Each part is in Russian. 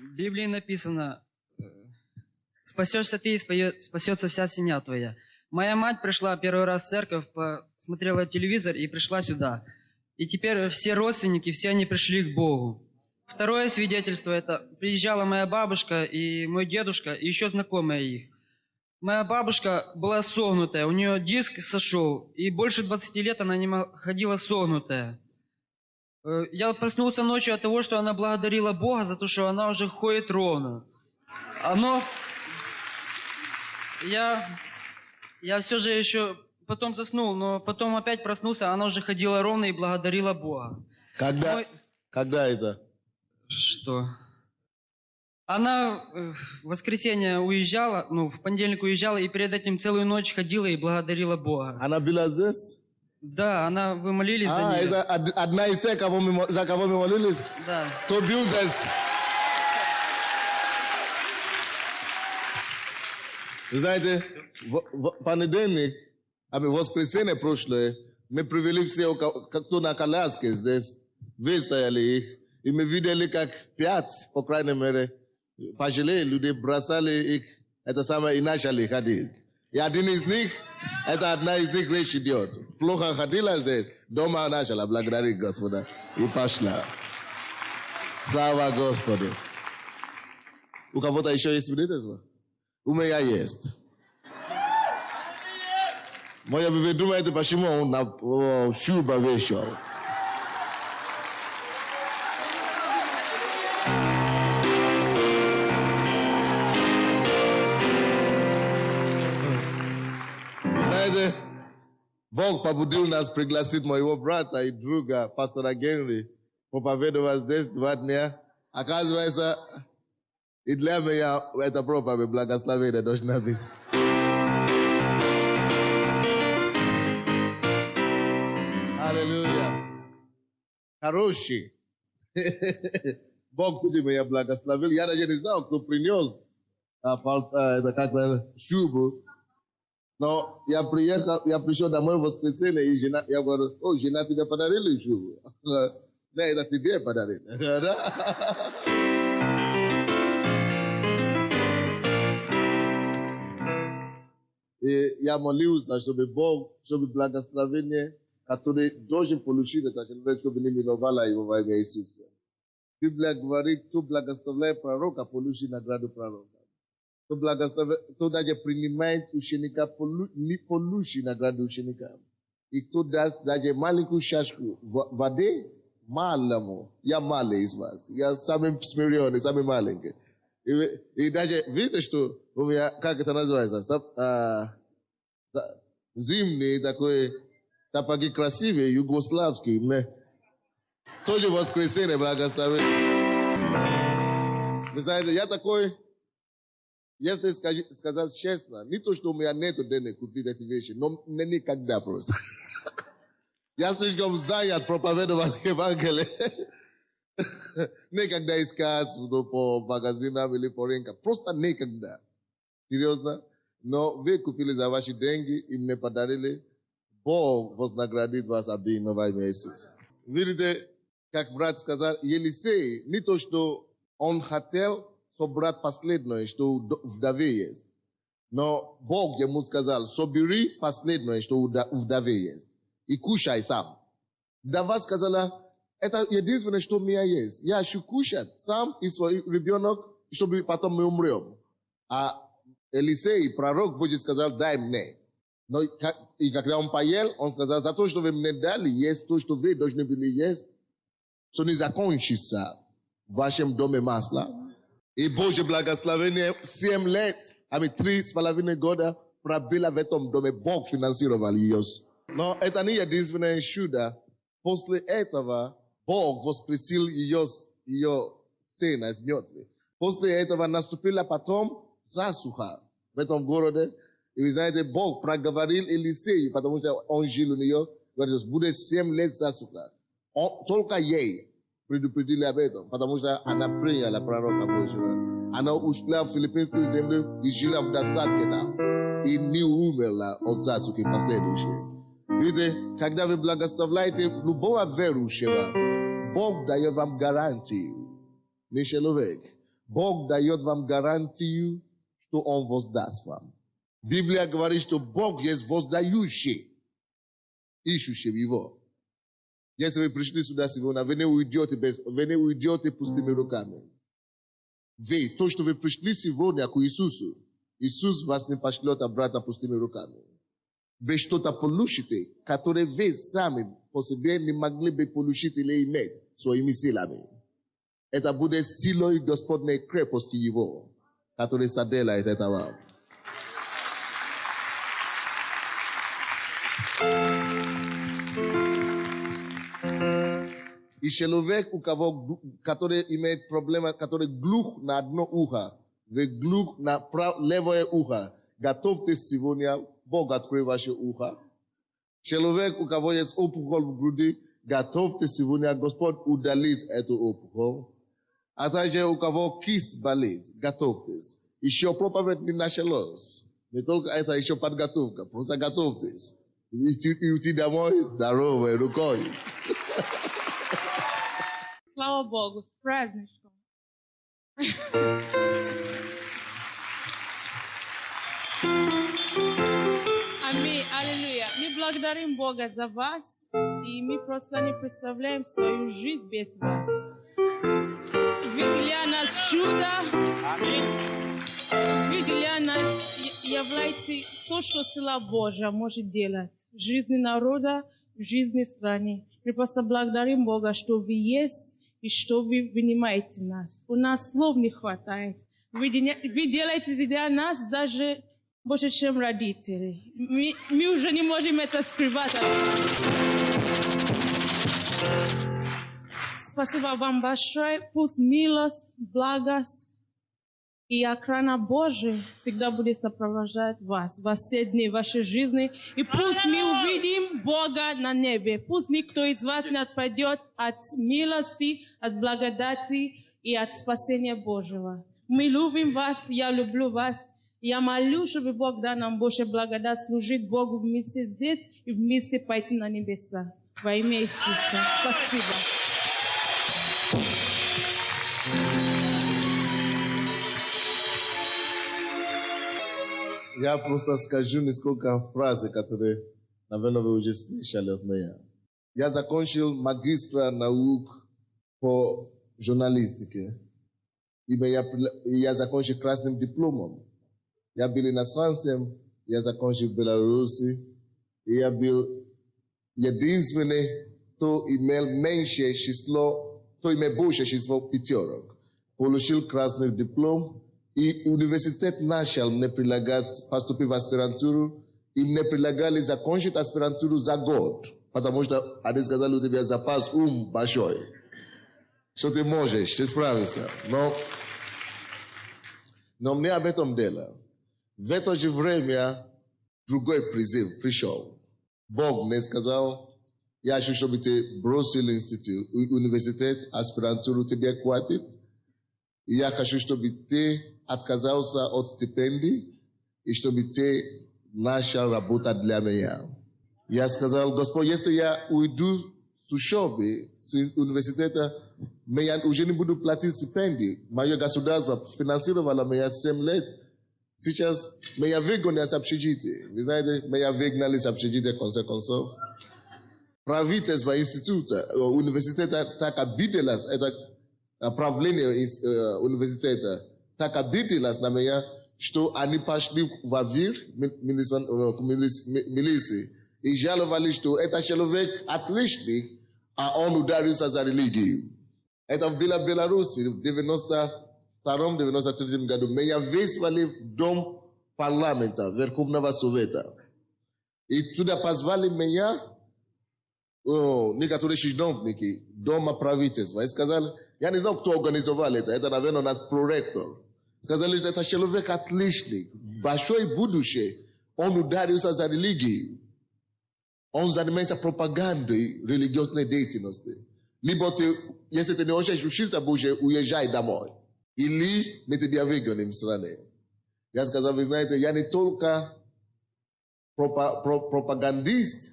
В Библии написано, спасешься ты и спасется вся семья твоя. Моя мать пришла первый раз в церковь, посмотрела телевизор и пришла сюда. И теперь все родственники, все они пришли к Богу. Второе свидетельство, это приезжала моя бабушка и мой дедушка, и еще знакомые их. Моя бабушка была согнутая, у нее диск сошел, и больше 20 лет она не ходила согнутая. Я проснулся ночью от того, что она благодарила Бога за то, что она уже ходит ровно. Я все же еще потом заснул, но потом опять проснулся, она уже ходила ровно и благодарила Бога. Когда это? Что? Она в воскресенье уезжала, в понедельник уезжала, и перед этим целую ночь ходила и благодарила Бога. Она была здесь? Да, вы молились за нее. Это одна из тех, за кого мы молились? Да. Кто был здесь? Вы знаете, в понедельник, воскресенье прошлое, мы привели все, кто на коляске здесь, выстояли их, и мы видели, как 5, по крайней мере, пожилые люди бросали их, это самое, и начали ходить. И один из них, это одна из них речь идет. Плохо ходила здесь, дома начала благодарить Господа и пошла. Слава Господу. У кого-то еще есть свидетельство? У меня есть. Вы думаете, почему он на шуба вешал? Знаете, Бог побудил нас пригласить моего брата и друга, пастора Генри, проповедовать здесь 2 дня. Оказывается, и для меня это проповедь благословение должна быть. Аллилуйя. Хороший. Бог туди меня благословил. Я даже не знал, кто принес шубу. Но я пришел домой в воскресенье, и я говорю, жена тебе подарили шубу. Да, это тебе подарили. И я молился, чтобы Бог, чтобы благословение, которое должен получить этот человек, чтобы не миновало его во имя Иисуса. Библия говорит, кто благословляет пророка, получит награду пророка. Кто даже принимает ученика, не получит награду ученика. И кто даст даже маленькую чашку воды, малому, я малый из вас. Я самый смиренный, самый маленький. И даже, видите, что у меня, как это называется, зимние такой, сапоги красивые, югославские, тоже воскресенье благословит. Вы знаете, я такой, если сказать честно, не то, что у меня нету денег купить эти вещи, но никогда просто. Я слишком занят проповедовать Евангелие. Никогда искать по магазинам или по рынкам. Просто никогда. Серьезно. Но вы купили за ваши деньги и мне подарили. Бог вознаградит вас обильно во имя Иисуса. Видите, как брат сказал, Елисей, не то, что он хотел собрать последнее, что вдове есть. Но Бог ему сказал, собери последнее, что у вдове есть. И кушай сам. Вдова сказала, это единственное, что у меня есть. Я хочу кушать сам и свой ребенок, чтобы потом мы умрем. А Елисей, пророк, будет сказать, дай мне. Но и когда он поел, он сказал, за то, что вы мне дали есть, то, что вы должны были есть, что не закончится в вашем доме масло. И Божье благословение 7 лет, 3,5 года пробило в этом доме, Бог финансировал ее. Но это не единственное чудо. После этого Бог воскресил ее сына из мертвых. После этого наступила потом засуха в этом городе. И вы знаете, Бог проговорил Елисею, потому что он жил у нее, говорит, будет 7 лет засуха. Только ей предупредили об этом, потому что она приняла пророка Божьего. Она ушла в филиппинскую землю и жила в достатке там. И не умерла от засухи последующей. Видите, когда вы благословляете любого верующего, Бог дает вам гарантию. Не человек. Бог дает вам гарантию, что Он воздаст вам. Библия говорит, что Бог есть воздающий, ищущий Его. Если вы пришли сюда сегодня, вы не уйдете пустыми руками. Вы, то, что вы пришли сегодня к Иисусу, Иисус вас не пошлет обратно пустыми руками. Вы что-то получите, которое вы сами по себе не могли бы получить или иметь своими силами. Это будет силой Господней крепости Его, которая соделает это вам. И человек, который имеет проблемы, который глух на одно ухо, вы глух на левое ухо, готовьтесь сегодня, Бог откроет ваше ухо. Человек, у кого есть опухоль в груди, готовьтесь сегодня, Господь удалит эту опухоль. А также у кого кисть болит, готовьтесь. Еще проповедь не началось. Не только это, еще подготовка. Просто готовьтесь. И уйти домой здоровой рукой. Слава Богу, с праздничком. Аминь, аллилуйя. Мы благодарим Бога за вас, и мы просто не представляем свою жизнь без вас. Вы для нас чудо. Вы для нас являетесь то, что сила Божья может делать в жизни народа, в жизни страны. Мы просто благодарим Бога, что вы есть, и что вы принимаете нас. У нас слов не хватает. Вы делаете для нас даже больше, чем родители. Мы уже не можем это скрывать. Спасибо вам большое. Пусть милость, благость и охрана Божия всегда будет сопровождать вас во все дни вашей жизни. И пусть мы увидим Бога на небе. Пусть никто из вас не отпадет от милости, от благодати и от спасения Божьего. Мы любим вас, я люблю вас. Я молю, чтобы Бог дал нам больше благодать служить Богу вместе здесь и вместе пойти на небеса. Во имя Иисуса. Спасибо. Я просто скажу несколько фраз, которые, наверное, вы уже слышали от меня. Я закончил магистра наук по журналистике. И я закончил красным дипломом. Я был иностранцем, я закончил в Беларуси. И я был единственный, кто имел меньшее число, кто имел больше число пятерок. Получил красный диплом. И университет начал мне предлагать поступить в аспирантуру, и мне предлагали закончить аспирантуру за год, потому что они сказали, у тебя запас большой, что ты можешь, ты справишься. Но мне об этом дело. В это же время другой призыв пришел. Бог мне сказал, я хочу, чтобы ты бросил университет, аспирантуру тебе хватит, и я хочу, чтобы ты отказался от стипендий, и чтобы ты начал работать для меня. Я сказал, Господь, если я уйду с учебы, с университета, я уже не буду платить стипендии. Мое государство финансировало меня 7 лет. Сейчас меня выгонят с общежития. Вы знаете, меня выгнали с общежития, в конце концов. Правительство института, университета так обиделось, это правление университета, так обиделась на меня, что они пошли в ВИР, милиции, и жаловали, что это человек отличный, а он ударился за религию. Это было в Беларуси в 92-93 году. Меня вызвали в дом парламента, Верховного Совета. И туда позвали меня, некоторые чиновники дома правительства. И сказали, я не знаю, кто организовал это, наверное, наш проректор. Сказали, что это человек отличный, большое будущее. Он ударился за религию. Он занимается пропагандой религиозной деятельности. Либо ты, если ты не хочешь учиться Божье, уезжай домой. Или мы тебя выгоним в стране. Я сказал, вы знаете, я не только пропагандист,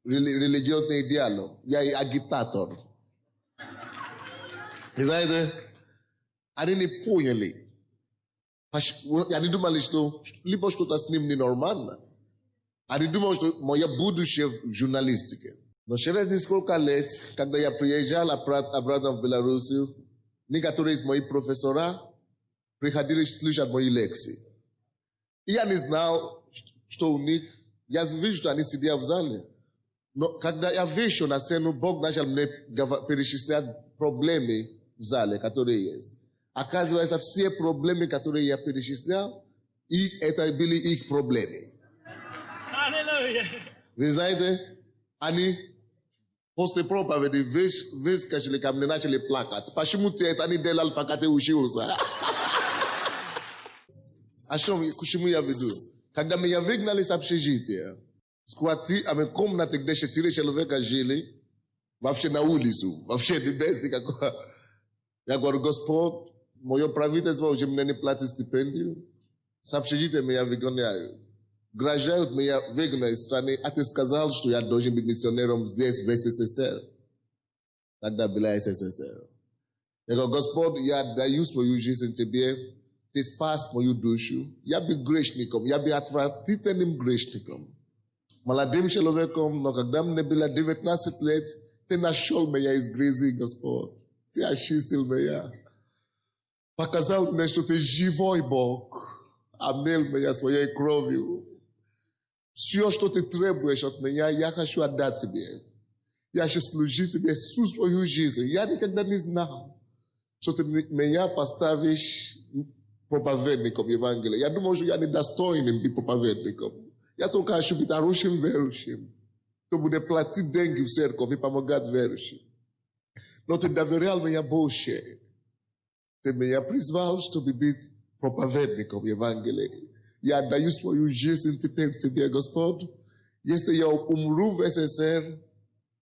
религиозный идеал, я и агитатор. Вы знаете, Они не поняли. Они думали, что либо что-то с ним ненормально. Они думали, что мое будущее в журналистике. Но через несколько лет, когда я приезжал обратно в Белоруссию, некоторые из моих профессора приходили слушать мои лекции. И я не знал, что у них. Я вижу, что они сидят в зале. Но когда я вышел на сцену, Бог начал мне перечислять проблемы в зале, которые есть. Оказывается, все проблемы, которые я перечислял, и это были их проблемы. Вы знаете, они после проповеди выскочили ко мне, начали плакать. Почему ты это не делал, пока ты учился? О чем я веду? Когда меня выгнали с общежития, в комнате, где 4 человека жили, вообще на улицу, вообще без никакого. Я говорю, Господь, мое правительство уже мне не платит стипендию, с общежития меня выгоняют. Грожают меня выгнать из страны, а ты сказал, что я должен быть миссионером здесь, в СССР. Тогда была СССР. Я говорю, Господь, я даю свою жизнь тебе, ты спас мою душу. Я был грешником, я был отвратительным грешником. Молодым человеком, но когда мне было 19 лет, ты нашел меня из грязи, Господь. Ты очистил меня. Показал мне, что ты живой Бог. Омыл меня своей кровью. Все, что ты требуешь от меня, я хочу отдать тебе. Я хочу служить тебе всю свою жизнь. Я никогда не знал, что ты меня поставишь проповедником Евангелия. Я думал, что я недостойным быть проповедником. Я только хочу быть хорошим верующим. Кто будет платить деньги в церковь и помогать верующим. Но ты доверял меня больше. Ты меня призвал, чтобы быть проповедником Евангелия. Я отдаю свою жизнь теперь тебе, Господь. Если я умру в СССР,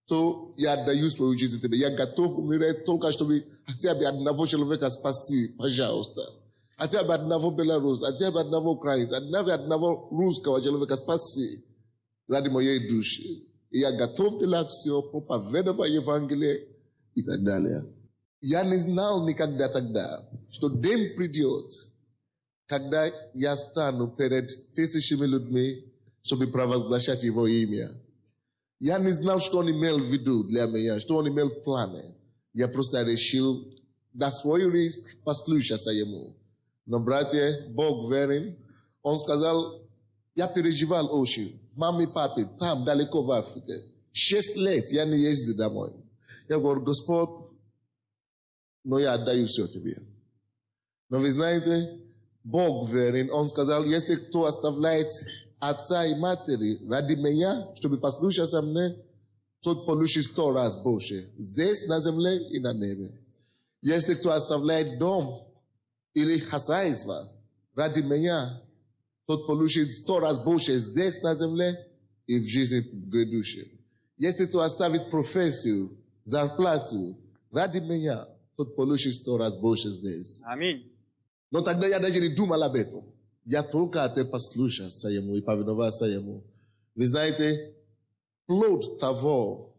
то я отдаю свою жизнь тебе. Я готов умереть только чтобы хотя бы одного человека спасти, пожалуйста. Хотя бы одного белоруса, хотя бы одного украинца, хотя бы одного русского человека спаси ради моей души. И я готов делать все, проповедовать Евангелие и так далее. Я не знал никогда тогда, что день придет, когда я стану перед тысячами людьми, чтобы провозглашать его имя. Я не знал, что он имел в виду для меня, что он имел в плане. Я просто решил на свой риск послушаться ему. Но, братья, Бог верен. Он сказал, я переживал очень. Маме и папе там, далеко в Африке. 6 лет я не ездил домой. Я говорю, Господь, но я отдаю все тебе. Но вы знаете, Бог верен. Он сказал, если кто оставляет отца и матери ради меня, чтобы послушаться мне, тот получит 100 раз больше. Здесь, на земле и на небе. Если кто оставляет дом или хозяйство ради меня, тот получит 100 раз больше здесь, на земле и в жизни грядущей. Если кто оставит профессию, зарплату ради меня, тот получит 100 раз больше здесь. Аминь. Но тогда я даже не думал об этом. Я только это послушался ему и повиновался ему. Вы знаете, плод того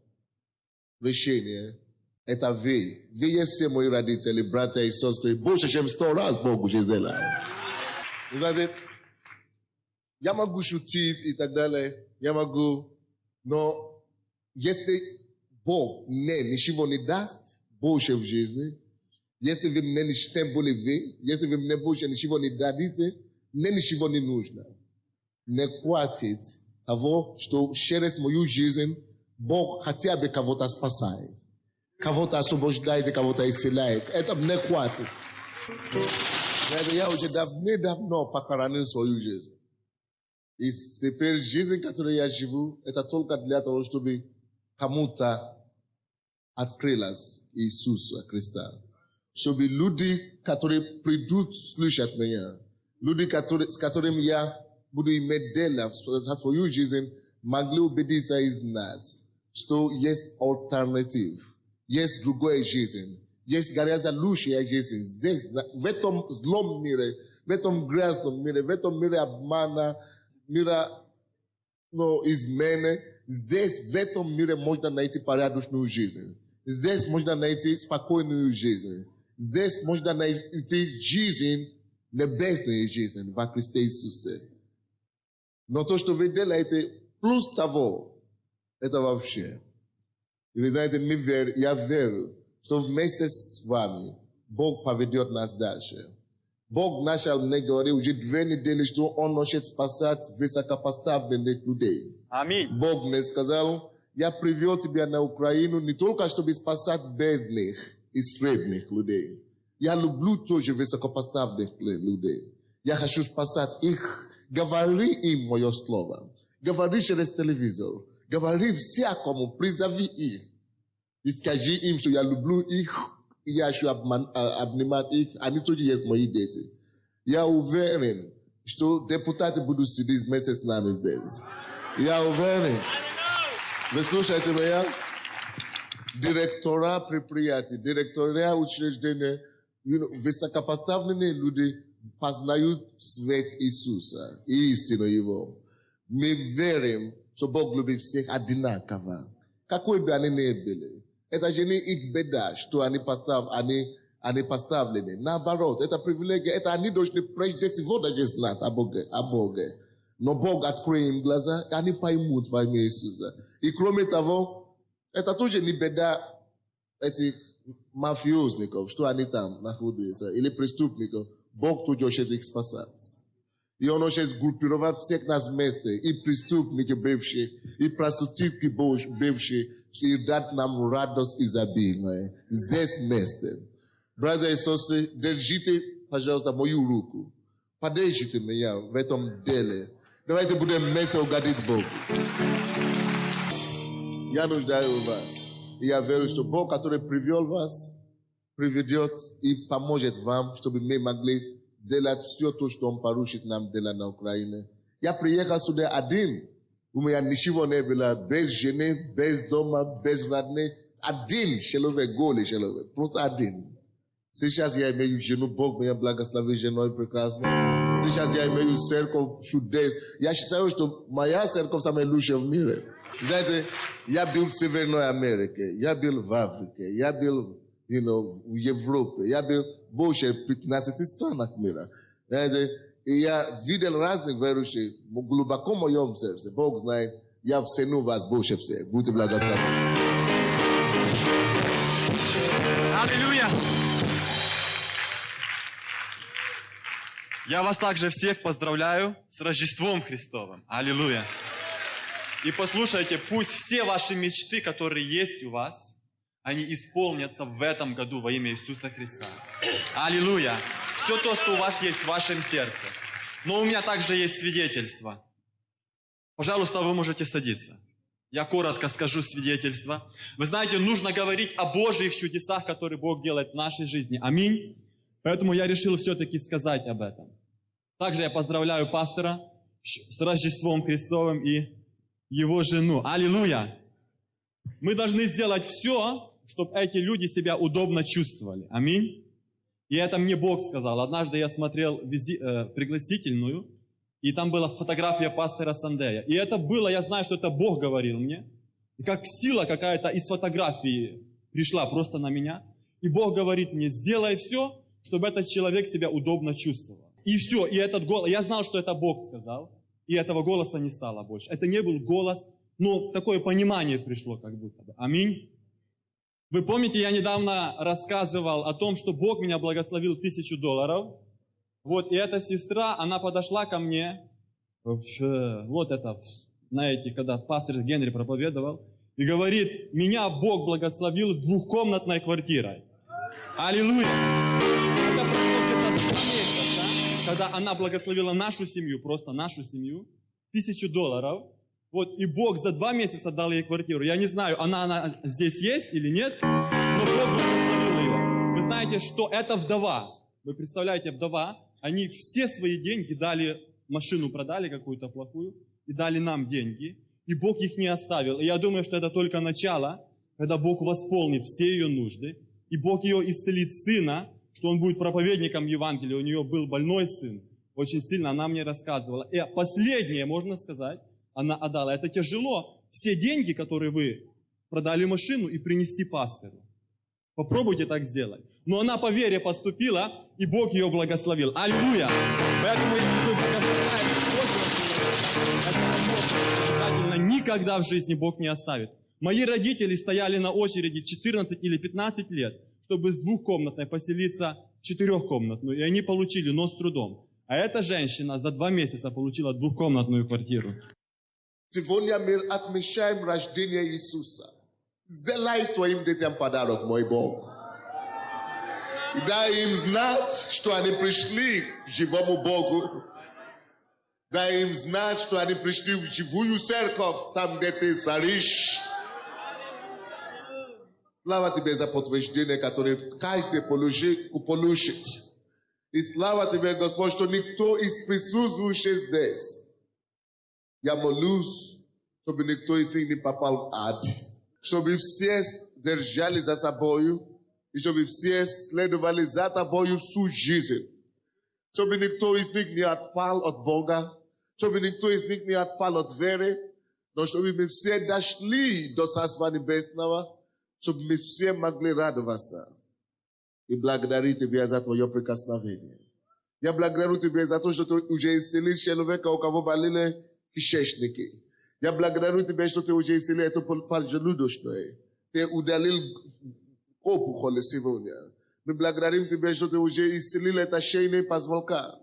решения, это вы. Вы есть все мои родители, братья и сестры. Больше, чем 100 раз Бог уже сделал. Вы знаете, я могу шутить и так далее. Я могу, но если Бог мне ничего не даст больше в жизни, если вы мне тем более вы, если вы мне больше ничего не дадите, мне ничего не нужно. Не хватит того, что через мою жизнь Бог хотя бы кого-то спасает, кого-то освобождает и кого-то исцеляет. Это мне хватит. Я уже давно похоронил свою жизнь. И теперь жизнь, которую я живу, это только для того, чтобы кому-то открылась Иисуса Христа. Чтобы люди, которые придут слушать меня, люди, с которыми я буду иметь дело за свою жизнь, могли убедиться и знать, что есть альтернатива, есть другая жизнь, есть гораздо лучшая жизнь здесь, в этом злом мире, в этом грязном мире, в этом мире обмана, мира измены. Здесь, в этом мире можно найти порядочную жизнь. Здесь можно найти спокойную жизнь. Здесь можно найти жизнь, небесную жизнь во Христе Иисусе. Но то, что вы делаете, плюс того, это вообще. И вы знаете, я верю, что вместе с вами Бог поведет нас дальше. Бог начал мне говорить уже 2 недели, что Он хочет спасать высокопоставленных людей. Аминь. Бог мне сказал, я привел тебя на Украину не только, чтобы спасать бедных и средних людей. Я люблю тоже высокопоставленных людей. Я хочу спасать их. Говори им мое слово. Говори через телевизор. Говори всякому, призови их. И скажи им, что я люблю их, и я хочу обнимать их. Они тоже есть мои дети. Я уверен, что депутаты будут сидеть вместе с нами здесь. Я уверен. Вы слушаете меня? Директора предприятий, директора учреждения, высокопоставленные люди познают свет Иисуса и истину Его. Мы верим, что Бог любит всех одинаково. Какой бы они ни были. Это же не их беда, что они поставлены. Наоборот, это привилегия, это они должны прежде всего даже знать о Боге. Но Бог откроет им глаза, и они поймут во имя Иисуса. И кроме того, это тоже не беда этих мафиозников, что они там находятся, или преступников. Бог тоже хочет их спасать. И Он хочет группировать всех нас вместе, и преступники бывшие, и проститутки бывшие, и дать нам радость изобильную. Здесь вместе. Братья и сестры, держите, пожалуйста, мою руку. Поддержите меня в этом деле. Давайте будем вместе угодить Богу. Я нуждаюсь в вас. И я верю, что Бог, который привел вас, приведет и поможет вам, чтобы мы могли делать все то, что Он поручит нам делать на Украине. Я приехал сюда один. У меня ничего не было, без жены, без дома, без родных. Один человек, голый человек, просто один. Сейчас я имею жену, Бог меня благословил женой прекрасно. Сейчас я имею церковь чудес. Я считаю, что моя церковь самая лучшая в мире. Знаете, я был в Северной Америке, я был в Африке, я был в Европе, я был в больше 15 странах мира. Знаете, и я видел разных верующих, глубоко в моем сердце. Бог знает, я ценю вас больше всех. Будьте благословены. Аллилуйя! Я вас также всех поздравляю с Рождеством Христовым. Аллилуйя! И послушайте, пусть все ваши мечты, которые есть у вас, они исполнятся в этом году во имя Иисуса Христа. Аллилуйя! Все то, что у вас есть в вашем сердце. Но у меня также есть свидетельство. Пожалуйста, вы можете садиться. Я коротко скажу свидетельство. Вы знаете, нужно говорить о Божьих чудесах, которые Бог делает в нашей жизни. Аминь. Поэтому я решил все-таки сказать об этом. Также я поздравляю пастора с Рождеством Христовым и его жену. Аллилуйя! Мы должны сделать все, чтобы эти люди себя удобно чувствовали. Аминь. И это мне Бог сказал. Однажды я смотрел пригласительную, и там была фотография пастора Сандея. И это было, я знаю, что это Бог говорил мне. И как сила какая-то из фотографии пришла просто на меня. И Бог говорит мне, сделай все, чтобы этот человек себя удобно чувствовал. И все, и этот голос, я знал, что это Бог сказал, и этого голоса не стало больше. Это не был голос, но такое понимание пришло как будто бы. Аминь. Вы помните, я недавно рассказывал о том, что Бог меня благословил $1000. Вот, и эта сестра, она подошла ко мне, знаете, когда пастор Генри проповедовал, и говорит, меня Бог благословил 2-комнатной квартирой. Аллилуйя! Это прошло где-то 2 месяца, когда она благословила нашу семью, просто нашу семью, $1000. Вот, и Бог за 2 месяца дал ей квартиру. Я не знаю, она здесь есть или нет, но Бог благословил ее. Вы знаете, что это вдова. Вы представляете, вдова, они все свои деньги дали, машину продали какую-то плохую, и дали нам деньги, и Бог их не оставил. И я думаю, что это только начало, когда Бог восполнит все ее нужды, и Бог ее исцелит сына, что он будет проповедником Евангелия. У нее был больной сын, очень сильно она мне рассказывала. И последнее, можно сказать, она отдала. Это тяжело. Все деньги, которые вы продали машину, и принести пастору. Попробуйте так сделать. Но она по вере поступила, и Бог ее благословил. Аллилуйя! Поэтому, если вы благословляете Бога, никогда в жизни Бог не оставит. Мои родители стояли на очереди 14 или 15 лет, чтобы с двухкомнатной поселиться в четырехкомнатную, и они получили, но с трудом. А эта женщина за 2 месяца получила двухкомнатную квартиру. Сегодня мир отмечаем рождение Иисуса. Сделай твоим детям подарок, мой Бог. И дай им знать, что они пришли к живому Богу. Дай им знать, что они пришли в живую церковь, там, где ты царишь. Слава тебе за подтверждение, которое каждый получит. И слава тебе, Господь, что никто из присутствующих здесь. Я молюсь, чтобы никто из них не попал в ад. Чтобы все держали за тобою, и чтобы все следовали за тобою всю жизнь. Чтобы никто из них не отпал от Бога, чтобы никто из них не отпал от веры, но чтобы мы все дошли до Царства Небесного, чтобы мы все могли радоваться и благодарить тебя за твое прикосновение. Я благодарю тебя за то, что ты уже исцелил человека, у кого болели кишечники. Я благодарю тебя, что ты уже исцелил эту поджелудочную. Ты удалил опухоль сегодня. Мы благодарим тебя, что ты уже исцелил это шейные позвонка.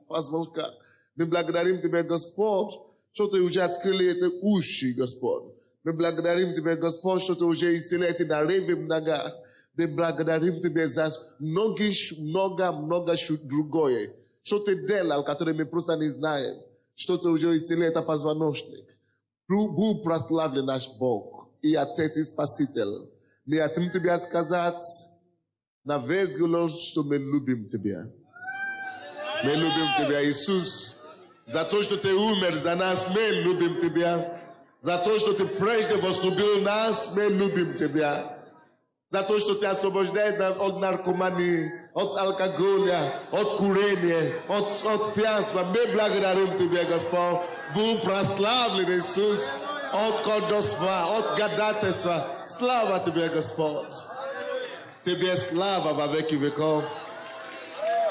Мы благодарим тебя, Господь, что ты уже открыл эти уши, Господь. Мы благодарим тебя, Господь, что ты уже исцелил эти нарывы в ногах. Мы благодарим тебя за много другое. Что ты делал, которое мы просто не знаем. Что ты уже исцелил это позвоночник. Был прославлен наш Бог и Отец и Спаситель. Мы хотим тебя сказать на весь голос, что мы любим тебя. Мы любим тебя, Иисус. За то, что ты умер за нас, мы любим тебя. За то, что ты прежде возлюбил нас, мы любим тебя. За то, что ты освобождаешь нас от наркомании, от алкоголя, от курения, от пьянства. Мы благодарим тебя, Господь. Будь прославлен, Иисус, от колдовства, от гадательства. Слава тебе, Господь. Тебе слава во веки веков.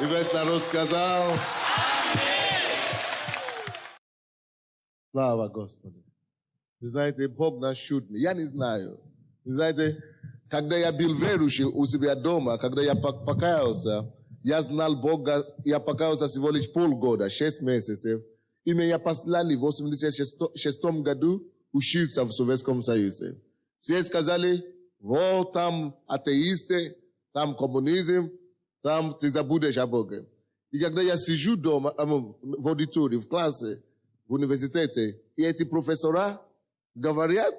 И весь народ сказал: слава Господу. Вы знаете, Бог наш чудный. Я не знаю. Вы знаете, когда я был верующий у себя дома, когда я покаялся, я знал Бога, я покаялся всего лишь полгода, 6 месяцев. И меня послали в 86 году учиться в Советском Союзе. Все сказали: вот там атеисты, там коммунизм, там ты забудешь о Боге. И когда я сижу дома, в аудитории, в классе, в университете, и эти профессора говорят,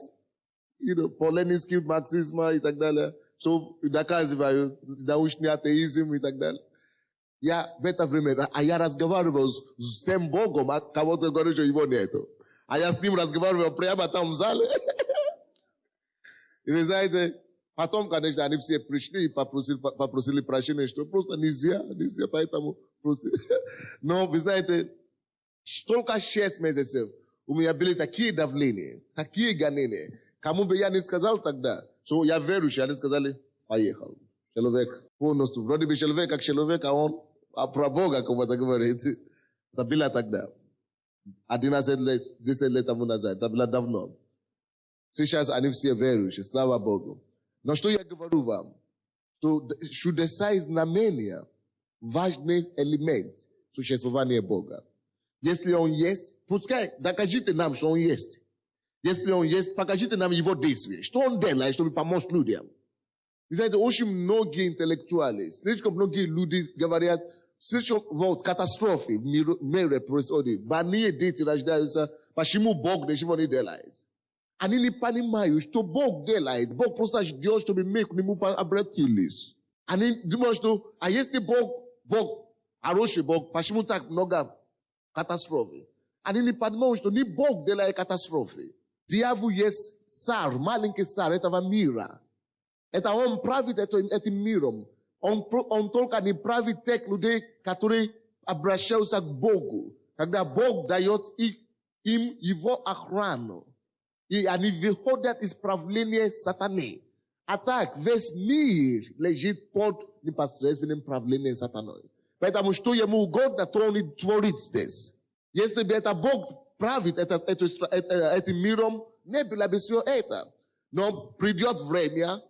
по ленинским марксизму и так далее, что доказывают научный атеизм и так далее. Я в это время, я разговаривал с тем Богом, кого-то говорит, что его нету. А я с ним разговаривал прямо там в зале. И вы знаете, потом, конечно, они все пришли и попросили прощения, что просто нельзя, поэтому просили. Но вы знаете, только 6 месяцев у меня были такие давления, такие гонения. Кому бы я не сказал тогда, что я верующий, они сказали: поехал. Человек полностью, вроде бы человек как человек, а он про Бога кого-то говорит. Это было тогда. 11 лет, 10 лет тому назад, это было давно. Сейчас они все верующие, слава Богу. Но что я говорю вам? Что чудеса и знамения – важный элемент существования Бога. Если Он есть, пускай докажите нам, что Он есть. Если Он есть, покажите нам Его действия. Что Он делает, чтобы помочь людям? Вы знаете, очень многие интеллектуалы, слишком многие люди говорят, слишком катастрофы в мире происходят. Больные дети рождаются, почему Бог ничего не делает? Они не понимают, что Бог делает. Бог просто ждет, чтобы мы к Нему обратились. Они думают, что, а если Бог, хороший Бог, почему так много катастрофы? Они не понимают, что не Бог делает катастрофы. Дьявол есть царь, маленький царь этого мира. Это он правит этим миром. Он только не правит тех людей, которые обращаются к Богу. Когда Бог дает им Его охрану. И они выходят из правления сатаны. атак, весь мир лежит под непосредственным правлением сатаной. Поэтому что ему угодно, то он и творит здесь. Если бы это Бог правит этим миром, не было бы все это. Но придет время,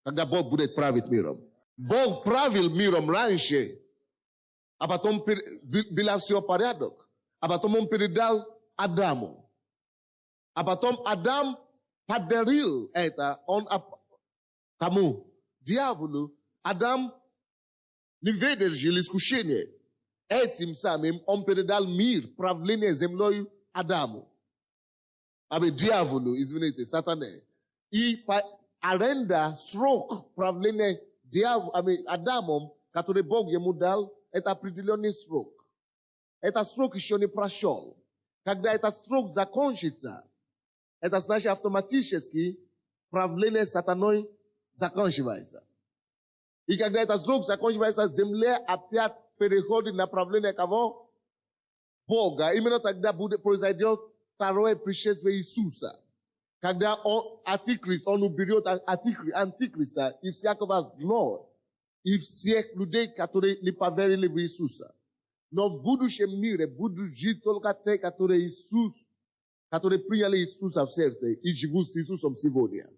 когда Бог будет править миром. Бог правил миром раньше, а потом было все порядок. А потом он передал Адаму. А потом Адам подарил это кому? Дьяволу. Адам не выдержал искушение. Этим самым он передал мир, правление землей Адаму. Дьяволу, извините, сатане. И аренда, срок правления Адамом, который Бог ему дал, это определенный срок. Этот срок еще не прошел. Когда этот срок закончится, это значит автоматически правление сатаной заканчивается. И когда этот срок заканчивается, земля опять переходит на правление кого? Бога. Именно тогда произойдет второе пришествие Иисуса. Когда антикрист, он уберет антикриста и всякого зло, и всех людей, которые не поверили в Иисуса. Но в будущем мире будут жить только те, которые приняли Иисуса в сердце и живут с Иисусом сегодня.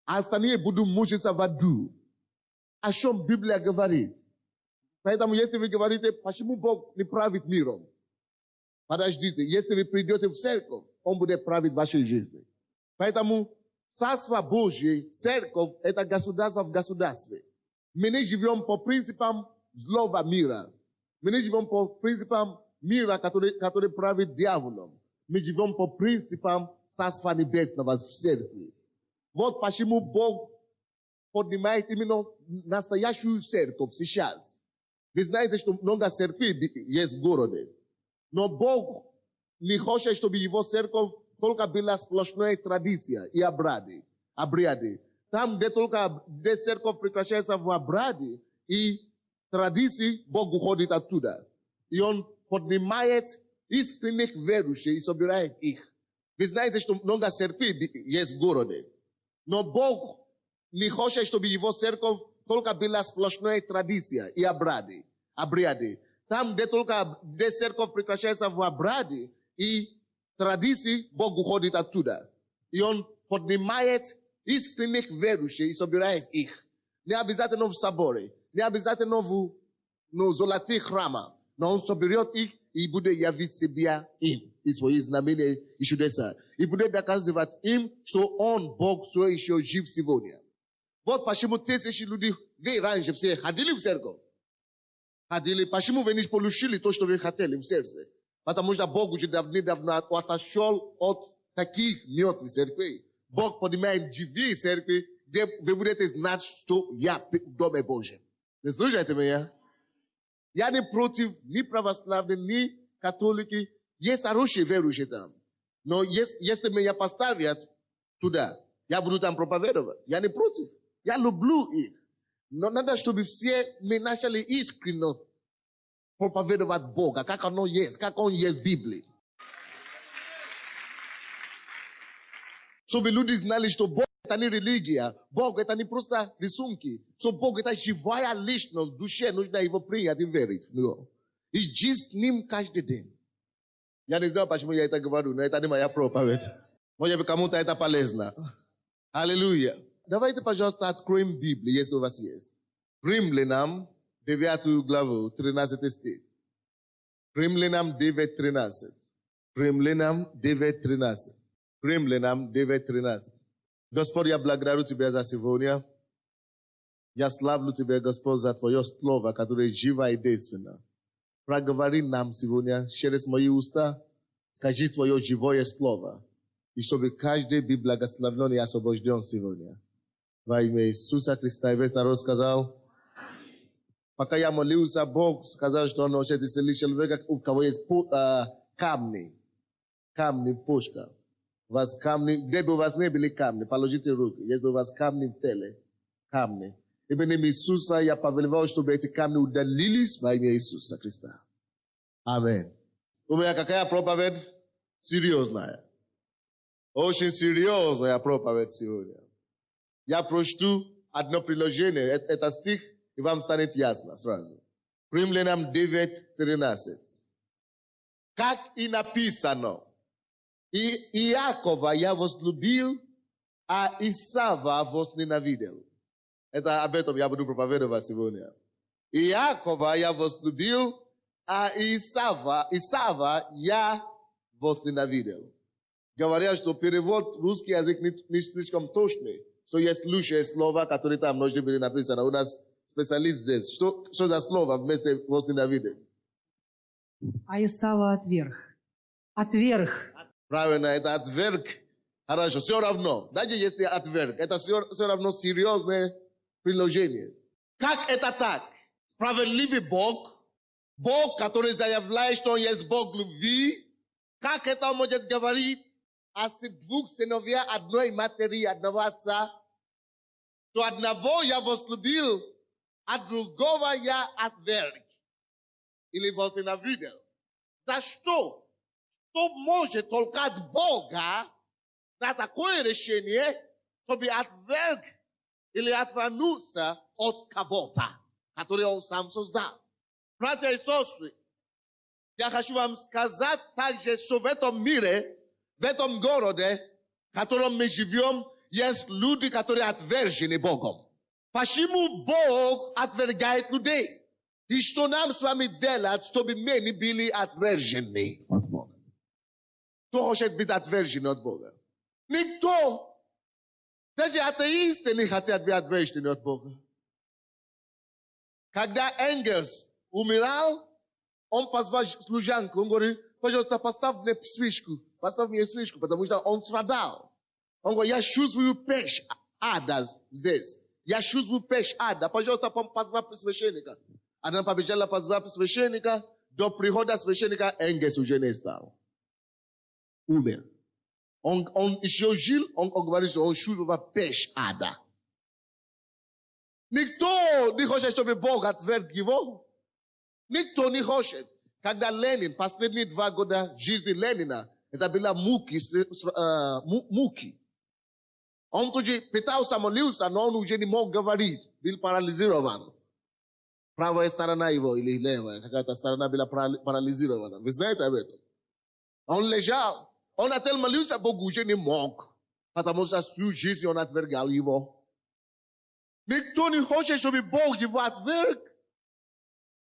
А остальные будут мучиться в аду. О чем Библия говорит. Поэтому, если вы говорите, почему Бог не правит миром? Подождите, если вы придете в церковь, Он будет править вашей жизнью. Поэтому Царство Божье, церковь, это государство в государстве. Мы не живем по принципам злого мира. Мы не живем по принципам мира, который правит дьяволом. Мы живем по принципам Царства Небесного в церкви. Вот почему Бог поднимает именно настоящую церковь сейчас. Вы знаете, что много церквей есть в городе. Но Бог не хочет, чтобы его церковь только была сплошная традиция и обряды. Там, где церковь прекращается в обряде и традиции, Бог уходит оттуда. И Он поднимает искренних верующих и собирает их. Вы знаете, что много церквей есть в городе. Но Бог не хочет, чтобы его церковь только была сплошная традиция и обряды. Там, где церковь прекращается в обряде и традиции, Бог уходит оттуда. И Он поднимает искренних верующих и собирает их. Не обязательно в соборе, не обязательно в золотых храмах, но Он соберет их и будет явить себя им. И свои знамения и чудеса. И будет доказывать им, что Он, Бог, все еще жив сегодня. Вот почему тысячи людей, вы раньше все ходили в церковь. Почему вы не получили то, что вы хотели в сердце? Потому что Бог уже давно отошел от таких мертвых церквей. Бог поднимает живые церкви, где вы будете знать, что я в Доме Божьем. Не слушайте меня? Я не против ни православных, ни католики. Есть хорошие верующие там. Но если меня поставят туда, я буду там проповедовать. Я не против. Я люблю их. Но надо, чтобы все мы начали искренне проповедовать Бога, как Он есть в Библии. Чтобы люди знали, что Бог это не религия, Бог это не просто рисунки, что Бог это живая личность, душе нужно его принять и верить. И жить с Ним каждый день. Я не знаю, почему я это говорю, но это не моя проповедь. Может быть, кому-то это полезно. Аллилуйя. Давайте, пожалуйста, откроем Библию, если у вас есть. Римлянам 9 главу, 13 стих. Римлянам 9:13. Римлянам 9:13. Римлянам 9:13. Господь, я благодарю Тебя за сегодня. Я славлю Тебя, Господь, за Твое Слово, которое живо и действенно. Проговори нам сегодня через мои уста. Скажи Твое живое Слово. И чтобы каждый был благословен и освобожден сегодня. Во имя Иисуса Христа. И весь народ сказал. Пока я молился, Бог сказал, что Он хочет исцелить человека, у кого есть камни. Камни, пушка. У вас камни, где бы у вас не были камни, положите руки. Если у вас камни в теле, камни. Именем Иисуса я повелеваю, чтобы эти камни удалились во имя Иисуса Христа. Аминь. У меня какая проповедь? Серьезная. Очень серьезная проповедь сегодня. Я прочту одно предложение. Это стих, и вам станет ясно сразу. Римлянам 9:13. Как и написано, и Иакова я возлюбил, а Исава возненавидел. Это об этом я буду проповедовать сегодня. Иакова я возлюбил, а Исава я возненавидел. Говорят, что перевод русский язык не слишком точный, что есть лучшие слова, которые там должны были написаны. У нас специалист здесь. Что за слово вместо возненавидел? А Исава отверг. Отверг. Правильно, это отверг. Хорошо, все равно. Даже если отверг, это все равно серьезное предложение. Как это так? Справедливый Бог, Бог, который заявляет, что Он есть Бог любви, как это может говорить о двух сыновьях одной матери, одного отца, что одного я возлюбил, а другого я отверг или возненавидел? За что? Что может толкать Бога на такое решение, чтобы отверг или отвернуться от кого-то, который Он сам создал? Братья и сестры, я хочу вам сказать также, что в этом мире, в этом городе, в котором мы живем, есть люди, которые отвержены Богом. Почему Бог отвергает людей? И что нам с вами делать, чтобы мы не были отвержены от Бога? Кто хочет быть отвержен от Бога? Никто. Даже атеисты не хотят быть отвержены от Бога. Когда Энгельс умирал, он позвал служанку, он говорит: пожалуйста, поставь мне свечку, потому что он страдал. Он говорит: я чувствую печь ада здесь. Я чувствую печь ада. Пожалуйста, позвать священника. Она побежала позвать священника. До прихода священника Энгельс уже не стал. Умер. Он еще жил, он говорит, что он чувствовал печь ада. Никто не хочет, чтобы Бог отверг его. Никто не хочет. Когда Ленин, последние 2 года жизни Ленина, это было муки. Он тоже пытался молиться, но он уже не мог говорить. Был парализирован. Правая сторона его или левая, какая-то сторона была парализирована. Вы знаете об этом? Он лежал. Он отел молился, Бог уже не мог. Потому что всю жизнь он отвергал его. Никто не хочет, чтобы Бог его отверг.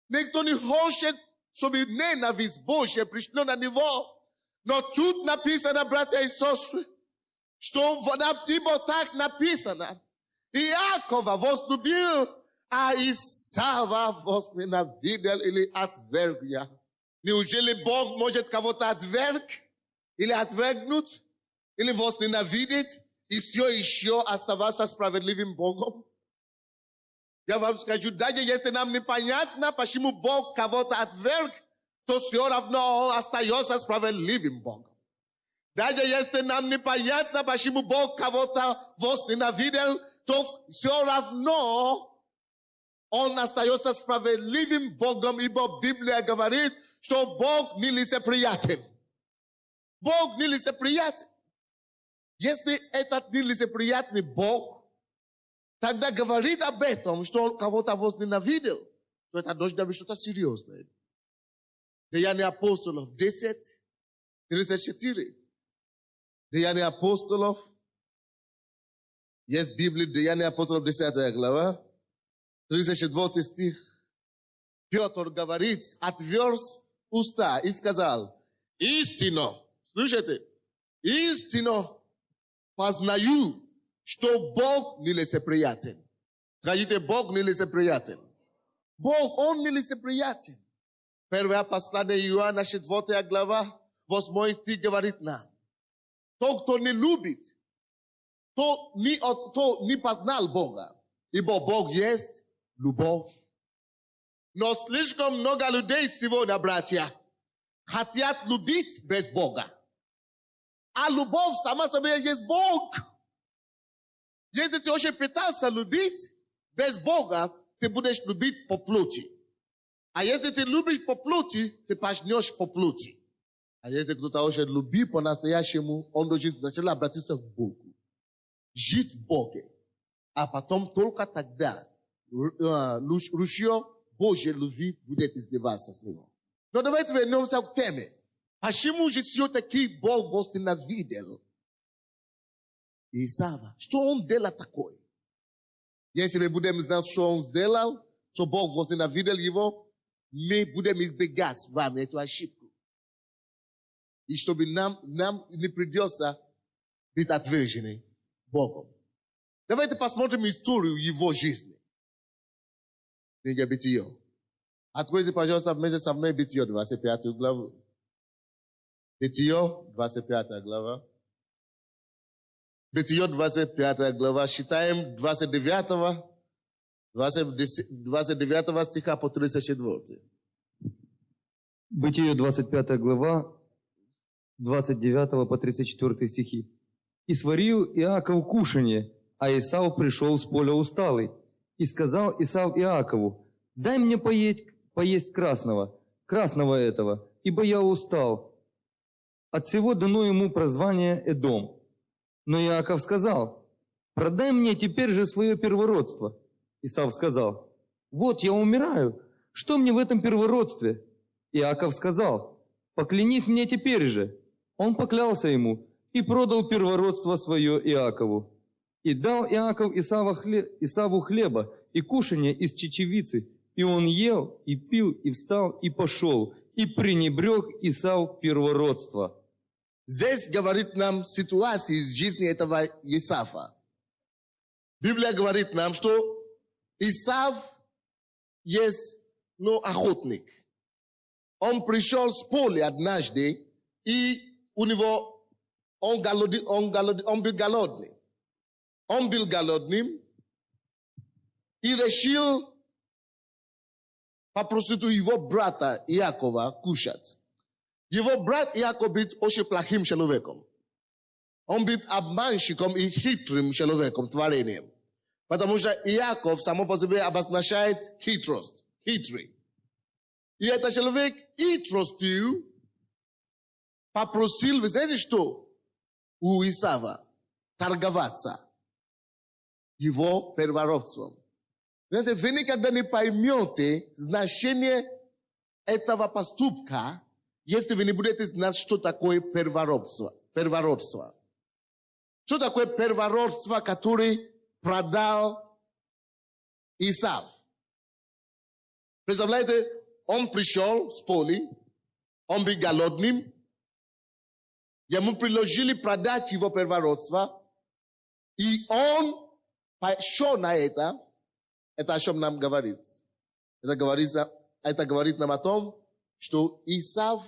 Никто не хочет, чтобы ненависть Божья пришла на него. Но тут написано, братья и сестры, что ибо так написано. Иакова возлюбил, а Исава возненавидел или отверг я. Неужели Бог может кого-то отверг? Или отвергнуть? Или возненавидеть? И все еще оставаться справедливым Богом? Я вам скажу, даже если нам непонятно, почему Бог кого-то отверг, то все равно Он остается справедливым Богом. Даже если нам непонятно, почему Бог кого-то возненавидел, то все равно Он остается справедливым Богом, ибо Библия говорит, что Бог нелицеприятен. Бог нелицеприятен. Если этот нелицеприятный Бог тогда говорит об этом, что Он кого-то возненавидел, то это должно быть что-то серьезное. Деяния апостолов 10:34. Деяния апостолов. Есть в Библии Деяния апостолов 10 глава. 34 стих. Петр говорит, отверз уста и сказал: истинно, слушайте, истинно познаю, что Бог нелицеприятен. Скажите, Бог нелицеприятен. Бог, Он нелицеприятен. Первое послание Иоанна, 4 глава, 8 стих говорит нам: тот, кто не любит, то не познал Бога, ибо Бог есть любовь. Но слишком много людей сегодня, братья, хотят любить без Бога. А любовь сама собой есть Бог. Если ты очень пытаешься любить без Бога, ты будешь любить по плоти. А если ты любишь по плоти, ты пожнешь по плоти. А если кто-то хочет любить по-настоящему, он должен сначала обратиться к Богу. Жить в Боге. а потом только тогда ручье Божьей любви будет изливаться с него. Но давайте вернемся к теме. Почему же все-таки Бог возненавидел Исава? Что он делал такое? Если мы будем знать, что он сделал, что Бог возненавидел его, мы будем избегать с вами эту ошибку. И чтобы нам не придется быть отвержены Богом. Давайте посмотрим историю его жизни. Книга Бытие. Откройте, пожалуйста, вместе со мной Бытие, 25 главу. Бытие, 25 глава. Бытие, 25 глава. Считаем 29 стиха по 34. Бытие, 25 глава, 29 по 34 стихи. «И сварил Иаков кушанье, а Исав пришел с поля усталый. И сказал Исав Иакову: дай мне поесть красного этого, ибо я устал. От всего дано ему прозвание Эдом. Но Иаков сказал: продай мне теперь же свое первородство. Исав сказал: вот я умираю, что мне в этом первородстве? Иаков сказал: поклянись мне теперь же. Он поклялся ему и продал первородство свое Иакову. И дал Иаков Исаву хлеба и кушанье из чечевицы, и он ел, и пил, и встал, и пошел, и пренебрег Исав первородство». Здесь говорит нам ситуация из жизни этого Исава. Библия говорит нам, что Исав есть, охотник. Он пришел с поля однажды, и у него он был голодный. Он был голодным и решил попросить у его брата Иакова кушать. Его брат Иаков был очень плохим человеком. Он был обманщиком и хитрым человеком, творением. Потому что Иаков само по себе обозначает хитрость, хитрый. И этот человек хитростью попросил, вы знаете что, у Исава торговаться его первородством. Знаете, вы никогда не поймете значение этого поступка, если вы не будете знать, что такое первородство. Что такое первородство, который продал Исав? Представляете, он пришел с поля, он был голодным, ему предложили продать его первородство, и он пошел на это о чем нам говорит. Это говорит нам о том, что Исав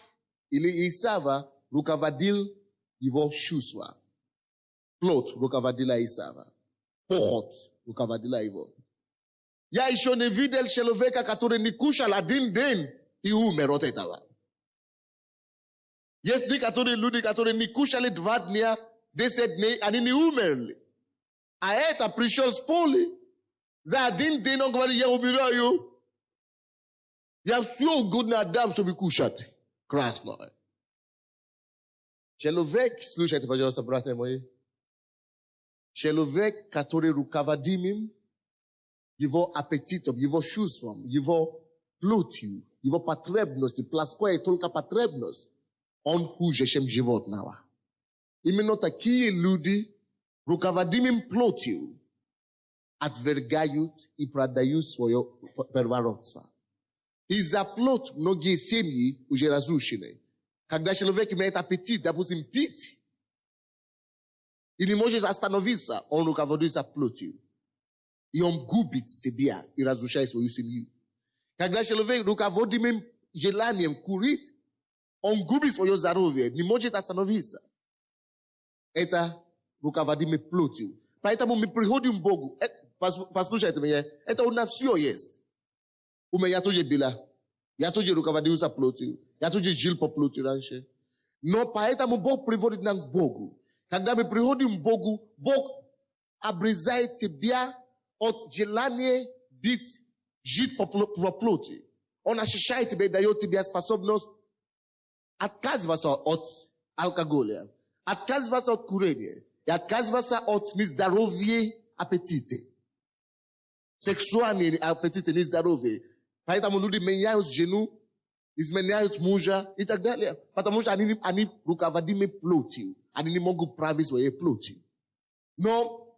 или Исава руководил его чувства. Плоть руководила Исава. Похоть руководила его. Я еще не видел человека, который не кушал один день и умер от этого. Есть некоторые люди, которые не кушали 2 дня, 10 дней, они не умерли. А это пришел с поля, за один день он говорит: я умираю. Я все угодно отдам, чтобы кушать красное. Человек, слушайте, пожалуйста, братья мои. Человек, который руководим его аппетитом, его чувством, его плотью, его потребностью, плоская только потребность, он хуже, чем животного. Именно такие люди, руководимым плотью, отвергают и продают свое первородство. Из-за плоть многие семьи уже разрушены. Когда человек имеет аппетит, допустим, пить, и не может остановиться, он руководится плотью. И он губит себя и разрушает свою семью. Когда человек руководимым желанием курить, он губит свое здоровье, не может остановиться. Это руководимый плотью. Поэтому мы приходим к Богу. Послушайте меня, это у нас все есть. У меня тоже было. Я тоже руководился плотью. Я тоже жил по плоти раньше. Но поэтому Бог приводит нас к Богу. Когда мы приходим к Богу, Бог обрезает тебя от желания жить по плоти. Он очищает тебя и дает тебе способность отказываться от алкоголя, отказываться от курения и отказываться от нездоровья аппетита. Сексуальные аппетиты нездоровые. Поэтому люди меняют жену, изменяют мужа и так далее. Потому что они руководимы плотью. Они не могут править своей плотью. Но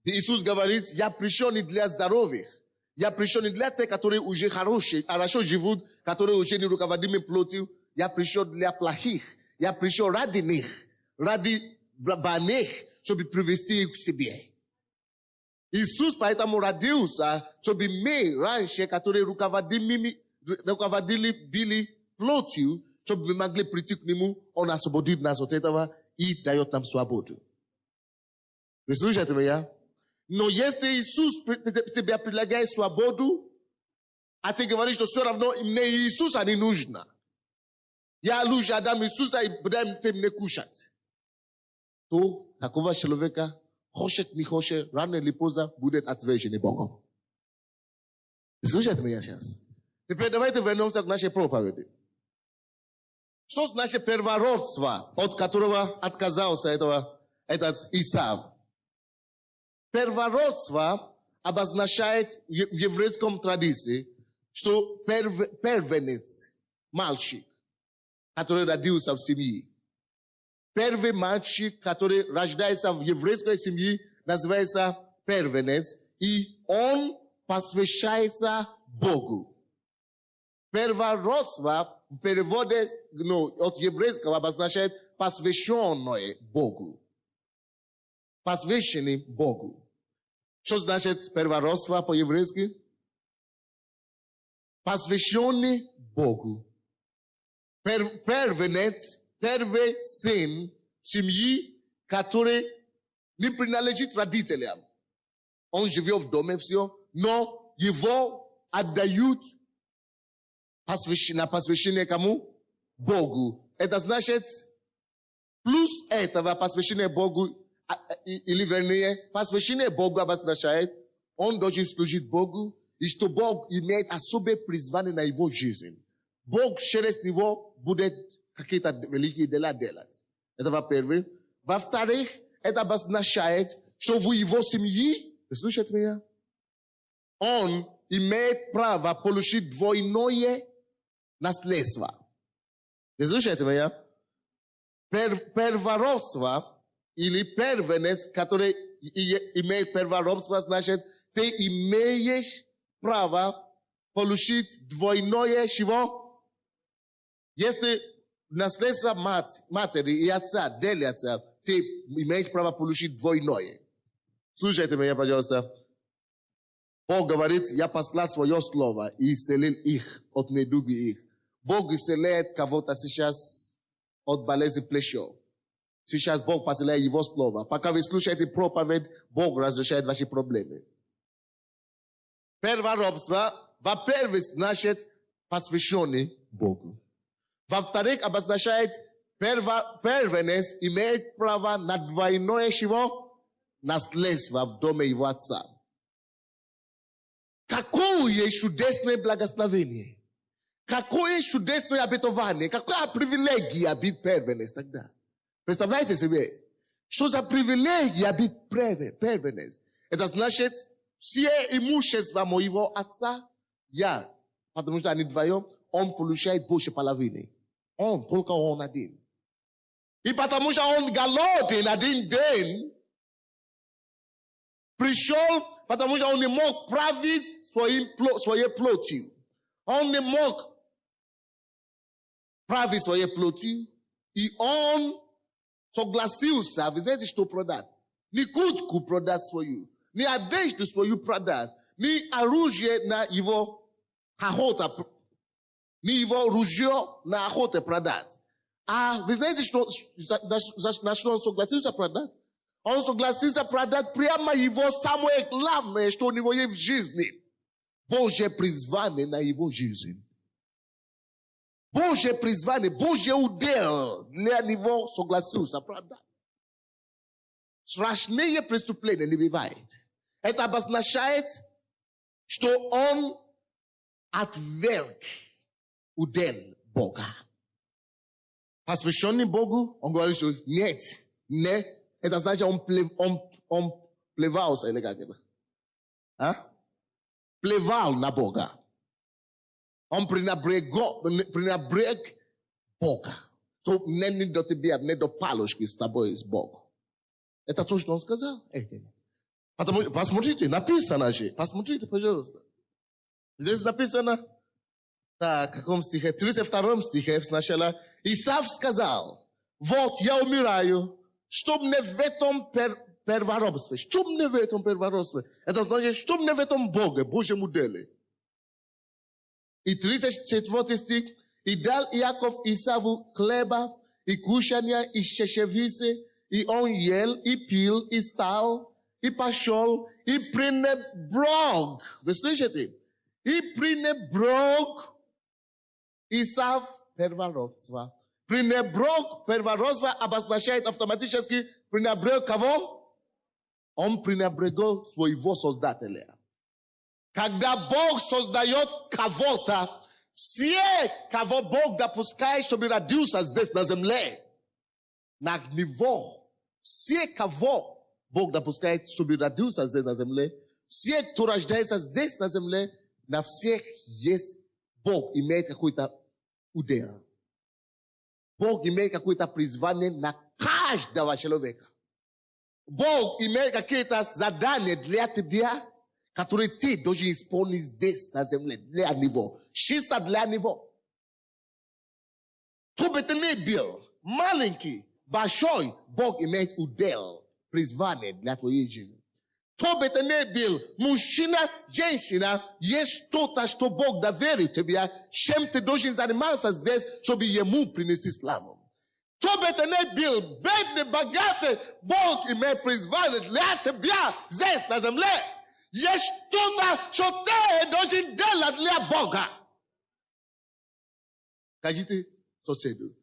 Иисус говорит, я пришел не для здоровых. Я пришел не для тех, которые уже хорошо живут, которые уже не руководимы плотью. Я пришел для плохих. Я пришел ради них, ради больных, чтобы привести их к себе. Иисус поэтому родился, чтобы мы раньше, которые руководили плотью, чтобы мы могли прийти к Нему, Он освободит нас от этого и дает нам свободу. Вы слышите меня? Но если Иисус тебе предлагает свободу, а ты говоришь, что все равно мне Иисуса не нужно. Я лучше отдам Иисуса и будем мне кушать. То такого человека, хочет не хочет, рано или поздно будет отвержен Богом. Слушайте меня сейчас. Теперь давайте вернемся к нашей проповеди. Что значит первородство, от которого отказался этот Исав? Первородство обозначает в еврейском традиции, что первенец, мальчик, который родился в семье. Первый мальчик, который рождается в еврейской семье, называется первенец, и он посвящается Богу. Первородство в переводе от еврейского обозначает посвященное Богу. Посвященный Богу. Что значит первородство по-еврейски? Посвященный Богу. Первенец, первый сын семьи, который не принадлежит родителям. Он живет в доме все, но его отдают на посвящение кому? Богу. Это значит, плюс этого посвящение Богу, или вернее, посвящение Богу обозначает, он должен служить Богу, и что Бог имеет особое призвание на его жизнь. Бог через него будет какие-то великие дела делать. Это во-первых. Во-вторых, это обозначает, что в его семье, слушайте меня, он имеет право получить двойное наследство. Слушайте меня? Первородство или первенец, который имеет первородство, значит, ты имеешь право получить двойное чего? Если наследство матери и отца делятся, ты имеешь право получить двойное. Слушайте меня, пожалуйста. Бог говорит, я послал свое слово и исцелил их от недуга их. Бог исцеляет кого-то сейчас от болезни плеча. Сейчас Бог посылает его слово. Пока вы слушаете проповедь, Бог разрешает ваши проблемы. Первородство, во-первых, значит посвященный Богу. Во-вторых, обозначает первенец имеет право на двойное чего? Наследство в доме его отца. Какое чудесное благословение! Какое чудесное обетование! Какая привилегия быть первенец тогда! Представляете себе? Что за привилегия быть первенец? Это значит, все имущество моего отца, потому что они вдвоем, он получает больше половины. Только он один. И потому что он голоден один день, пришел, потому что он не мог править своей плотью. Он не мог править своей плотью, и он согласился, вы знаете, что продать? Не куртку продать свою, не одежду свою продать, не оружие на его охота, не его ружье на охоте продать. А вы знаете, что на что он согласился продать? Он согласился продать прямо его самое главное, что у него есть в жизни. Божье призвание на его жизнь. Божье призвание, Божье удел для него согласился продать. Страшные преступления не бывает. Это обозначает, что он отверг удел Бога. Посвященный Богу, он говорит, что нет. Это значит, он плевался или как это. А? плевал на Бога. Он пренебрег Бога. То не до тебя, не до палочки с тобой, с Богом. Это то, что он сказал. Потому, посмотрите, написано же. Посмотрите, пожалуйста. Здесь написано, так, в каком стихе? 32 стихе сначала. Исав сказал, вот я умираю, чтоб не в этом первородстве. Чтоб не в этом первородстве. Это значит, чтоб не в этом Боге, Божьем деле. И 34 стих. И дал Иаков Исаву хлеба, и кушанья, и чечевицы, и он ел, и пил, и стал, и пошел, и пренебрег. Вы слышите? И пренебрег Исав первородство. Пренебрег первородство обозначает автоматически пренебрег кого? Он пренебрегал своего Создателя. Когда Бог создает кого-то, все, кого Бог допускает, чтобы родился здесь на земле, на него, все, кого Бог допускает, чтобы родился здесь на земле, все, кто рождается здесь на земле, на всех есть Бог, имеет какой-то удел. Бог имеет какое-то призвание на каждого человека. Бог имеет какие-то задания для тебя, которые ты должен исполнить здесь на земле, для него. Чисто для него. Кто бы ты ни был, маленький, большой, Бог имеет удел, призвание для твоей жизни. Кто бы ты ни был, мужчина, женщина, есть что-то, что Бог доверит тебе, чем ты должен заниматься здесь, чтобы ему принести славу. Кто бы ты ни был, бедный, богатый, Бог имеет призвание для тебя здесь на земле. Есть что-то, что ты должен делать для Бога. Скажите соседу,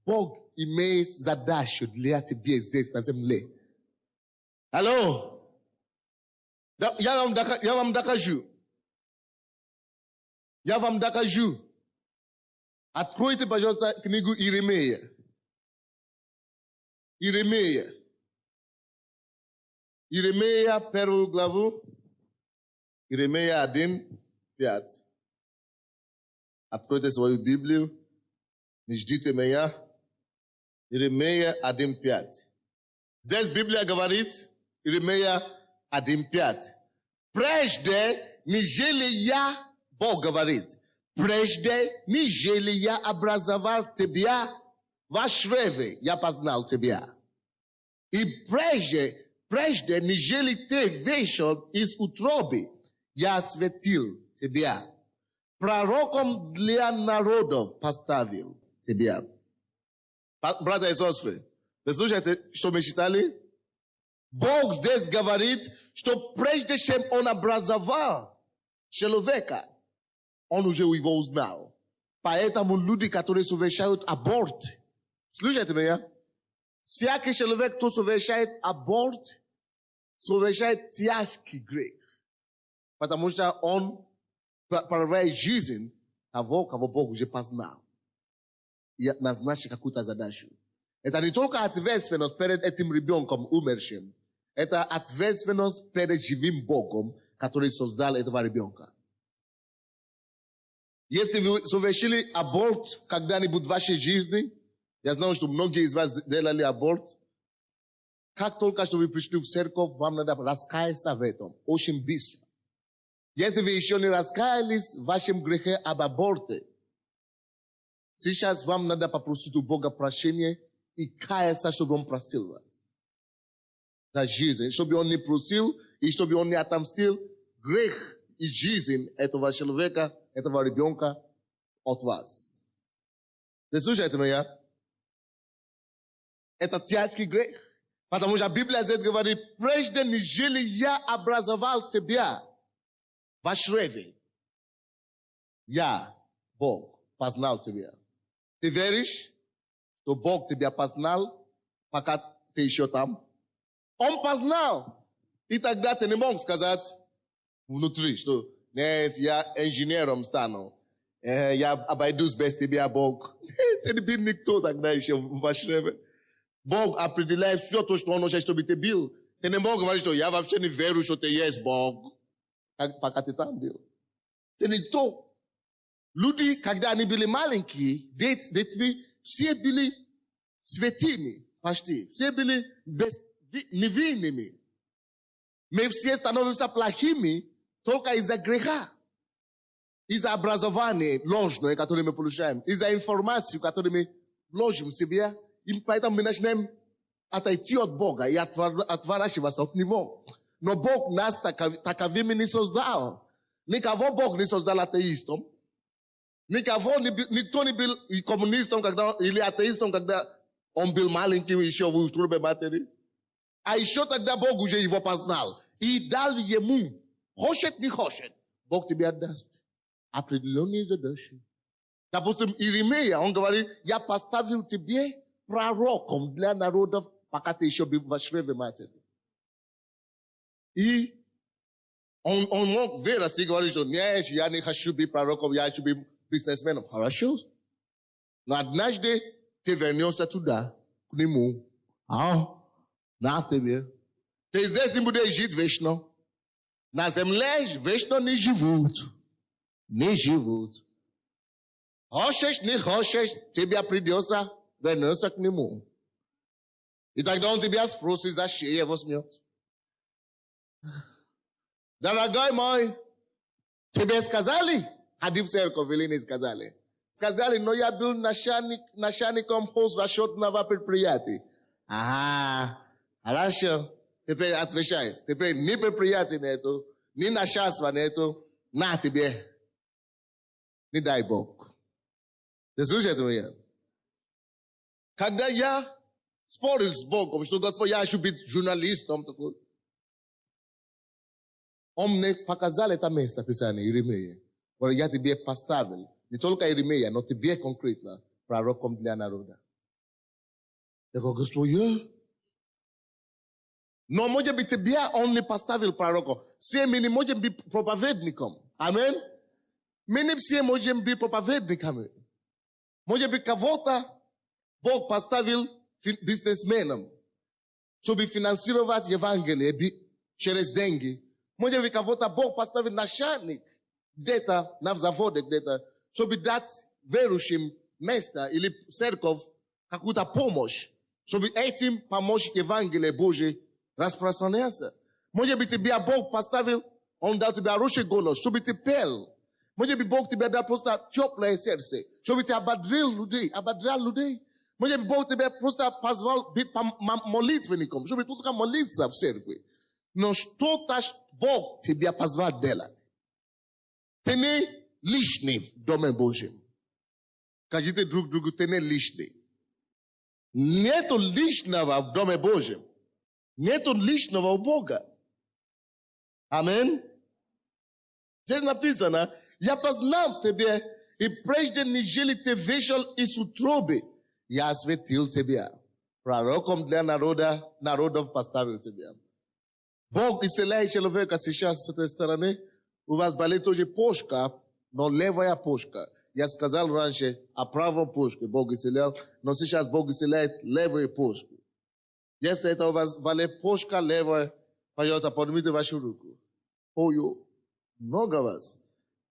Бог имеет задачу для тебя здесь на земле. Алло? Я вам докажу. Я вам докажу. Откройте, пожалуйста, книгу Иеремия. Иеремия. Иеремия, первую главу. Иеремия 1:5. Откройте свою Библию. Не ждите меня. Иеремия 1:5. Здесь Библия говорит, Иеремия 1:5. Прежде, нежели я, Бог говорит, прежде, нежели я образовал тебя в чреве, я познал тебя. И прежде, нежели ты вышел из утробы, я осветил тебя. Пророком для народов поставил тебя. Братья и сестры, вы слушаете, что мы читали? Бог здесь говорит, что прежде чем Он образовал человека, Он уже его узнал. Поэтому люди, которые совершают аборт, слушайте меня, всякий человек, кто совершает аборт, совершает тяжкий грех. Потому что он проявляет жизнь того, кого Бог уже познал. И назначил какую-то задачу. Это не только ответственность перед этим ребенком умершим. Это ответственность перед живым Богом, который создал этого ребенка. Если вы совершили аборт когда-нибудь в вашей жизни, я знаю, что многие из вас делали аборт, как только что вы пришли в церковь, вам надо раскаяться в этом. Очень быстро. Если вы еще не раскаялись в вашем грехе об аборте, сейчас вам надо попросить у Бога прощения и каяться, чтобы Он простил вас. За жизнь. Чтобы Он не просил и чтобы Он не отомстил грех и жизнь этого человека, этого ребенка от вас. Вы слушаете меня? Это тяжкий грех. Потому что Библия здесь говорит, прежде нежели я образовал тебя в чреве, я, Бог, познал тебя. Ты веришь, что Бог тебя познал, пока ты еще там? Он познал. И тогда ты не мог сказать внутри, что нет, я инженером стану. Я обойдусь без тебя, Бог. Ты не был никто тогда еще в чреве. Бог определяет все то, что Он хочет, чтобы ты был. Ты не мог говорить, что я вообще не верю, что ты есть Бог. Пока ты там был. Это никто. Люди, когда они были маленькие, детьми, все были святыми почти. Все были невинными. Мы все становимся плохими только из-за греха. Из-за образования ложное, которое мы получаем. Из-за информации, которую мы вложим в себя. И поэтому мы начинаем отойти от Бога и отворачиваться от Него. Но Бог нас таковыми не создал. Никого Бог не создал атеистом. Никто не был коммунистом или атеистом, когда он был маленький еще в утробе матери. А еще тогда Бог уже его познал. И дал ему, хочет, не хочет, Бог тебе отдаст определенные задачи. Допустим, Иеремия, он говорит, я поставил тебе пророком для народов, пока ты еще был в чреве матери. И он мог вырасти и говорить, что нет, я не хочу быть пророком, я хочу быть бизнесменом. Хорошо. Но однажды ты вернешься туда, к нему. На тебе. Ты здесь не будешь жить вечно. На земле вечно не живут. Не живут. Хочешь, не хочешь, тебе придется вернуться к нему. И тогда он тебя спросит, за шею возьмет. Дорогой мой, тебе сказали? Ходи в церковь или не сказали? Сказали, но я был начальником хозрасчетного предприятия. Ага, хорошо. Теперь отвечай. Теперь ни предприятия нету, ни начальства нету. На тебе. Не дай Бог. Ты слушаете меня? Когда я спорил с Богом, что Господь, я хочу быть журналистом, он мне показал это место Писания, Иеремия. Я тебе поставил, не только Иеремия, но тебе конкретно, пророком для народа. Я говорю, Господь, но может быть тебя он не поставил пророком. Все мы не можем быть проповедником. Амин? Мы не все можем быть проповедниками. Может быть кого-то Бог поставил бизнесменом, чтобы финансировать Евангелие через деньги. Может быть кого-то Бог поставил начальник где-то на заводе где-то, чтобы дать верующим место или церковь какую-то помощь, чтобы этим помочь Евангелие Божие распространяться. Может быть, тебя Бог поставил, Он дал тебе хороший голос, чтобы ты пел. Может быть, Бог тебе дал просто теплое сердце, чтобы ты ободрил людей. Может быть, Бог тебе просто позвал быть молитвенником, чтобы только молиться в церкви. Но что-то Бог тебя позвал делать. Ты не лишний в Доме Божьем. Скажите друг другу, ты не лишний. Нету лишнего в Доме Божьем. Нету лишнего у Бога. Амин. Здесь написано, я познал тебя, и прежде нежели ты вышел из утробы, я осветил тебя. Пророком для народов поставил тебя. Бог исцеляет человека сейчас с этой стороны. У вас болит тоже почка, но левая почка. Я сказал раньше о правой почке Бог исцелял, но сейчас Бог исцеляет левую почку. Если это у вас болит почка левая, пожалуйста, поднимите вашу руку. Ой, много вас.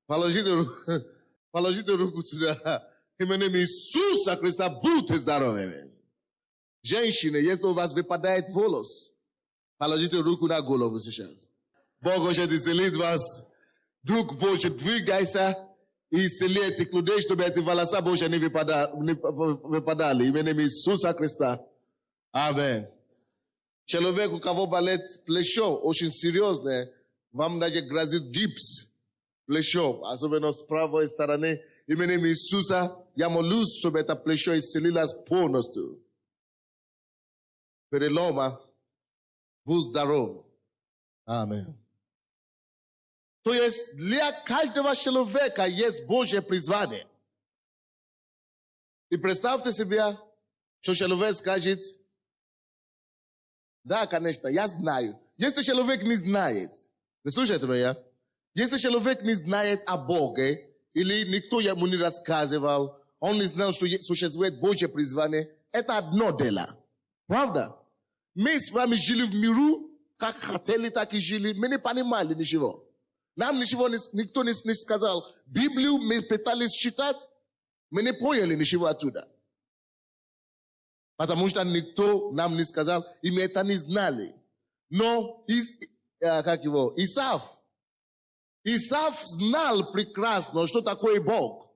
Положите руку сюда. Именем Иисуса Христа будьте здоровыми. Женщины, если у вас выпадает волос, положите руку на голову сейчас. Бог хочет исцелить вас. Друг Божий, двигайся и исцеляй тех людей, чтобы эти волоса Божьи не выпадали. Именем Иисуса Христа. Амин. Человек, у кого болит плечо, очень серьезное, вам даже грозит гипс плечо, особенно с правой стороны. Именем Иисуса, я молюсь, чтобы это плечо исцелилось полностью. Перелома, будь здоров. Амин. То есть для каждого человека есть Божье призвание. И представьте себе, что человек скажет, да, конечно, я знаю. Если человек не знает, вы слушаете меня? Если человек не знает о Боге, или никто ему не рассказывал, он не знал, что существует Божье призвание, это одно дело. Правда? Мы с вами жили в миру, как хотели, так и жили. Мы не понимали ничего. Нам никто не сказал. Библию мы пытались читать, мы не поняли ничего оттуда. Потому что никто нам не сказал, и мы это не знали. Но Исав знал прекрасно, что такое Бог.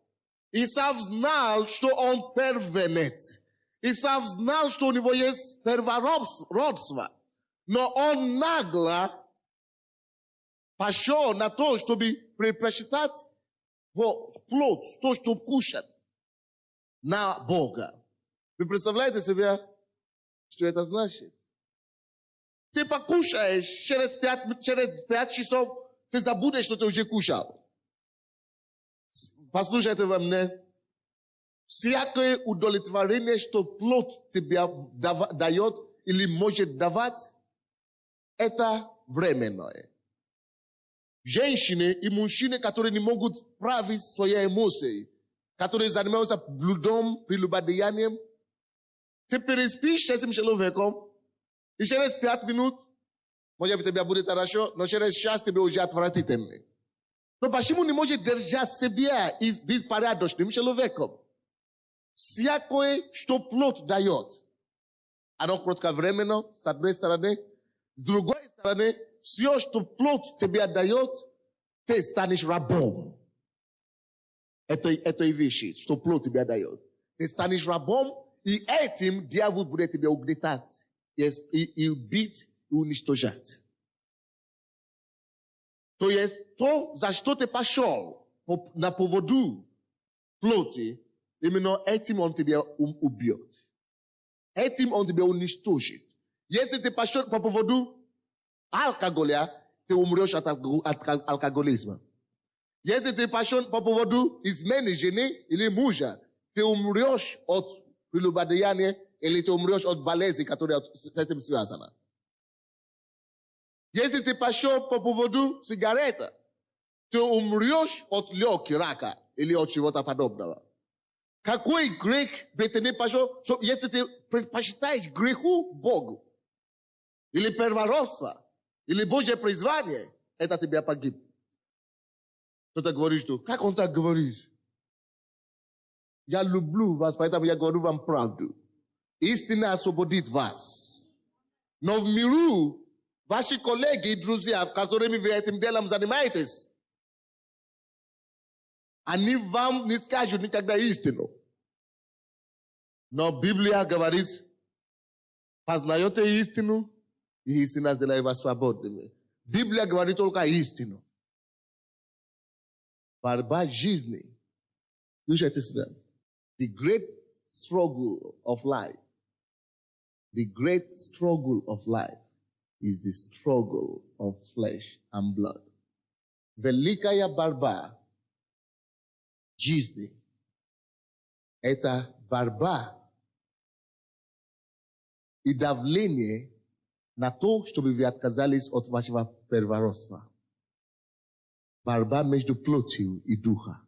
Исав знал, что он первенец. Исав знал, что у него есть первородство. Но он нагло пошел на то, чтобы предпочитать плод, то, что кушать, на Бога. Вы представляете себе, что это значит? Ты покушаешь, через 5 часов ты забудешь, что ты уже кушал. Послушайте во мне. Всякое удовлетворение, что плод тебе дает или может давать, это временное. Женщины и мужчины, которые не могут править свои эмоции, которые занимаются блудом, прелюбодеянием, ты переспишь с этим человеком, и через 5 минут, может быть, тебе будет хорошо, но через час тебе уже отвратительно. Но почему не может держать себя и быть порядочным человеком? Всякое, что плод дает, оно кратковременно, с одной стороны, с другой стороны, все, что плод тебе дает, ты станешь рабом этой вещи, что плод тебе дает. Ты станешь рабом, и этим дьявол будет тебя угнетать, и убить, и уничтожать. То есть, то, за что ты пошел на поводу плоти, именно этим он тебя убьет. Этим он тебя уничтожит. Если ты пошел по поводу алкоголя, ты умрешь от алкоголизма. Если ты пошел по поводу измены жены или мужа, ты умрешь от прелюбодеяния или ты умрешь от болезни, которая с этим связана. Если ты пошел по поводу сигарета, ты умрешь от легкого рака или от чего-то подобного. Какой грех бы ты не пошел, если ты предпочитаешь греху Богу, или первородство, или Божье призвание, это тебя погиб. Что ты говоришь, что? Как он так говорит? Я люблю вас, поэтому я говорю вам правду. Истина освободит вас. Но в миру, ваши коллеги и друзья, которыми вы этим делом занимаетесь, они вам не скажут никогда истину. Но Библия говорит, познаете истину, и истина сделает вас свободными. Библия говорит только истину. Борьба жизни. Слушайте сюда. The great struggle of life. The great struggle of life is the struggle of flesh and blood. Великая борьба жизни – это борьба и давление на то, чтобы вы отказались от вашего первородства. Борьба между плотью и духом.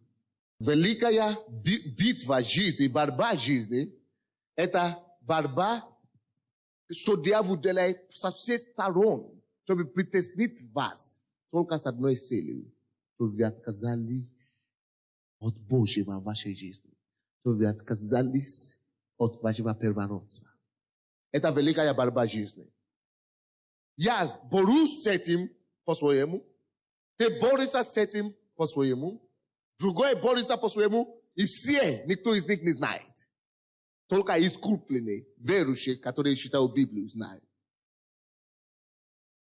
Великая битва жизни, борьба жизни – это борьба, что дьявол делает со всех сторон, чтобы притеснить вас только с одной целью, чтобы вы отказались от Божьего в вашей жизни, чтобы вы отказались от вашего первородства. Это великая борьба жизни. Я борюсь с этим по-своему, ты борешься с этим по-своему, другой борется по-своему, и все, никто из них не знает. Только искупленные, верующие, которые читают Библию, знают.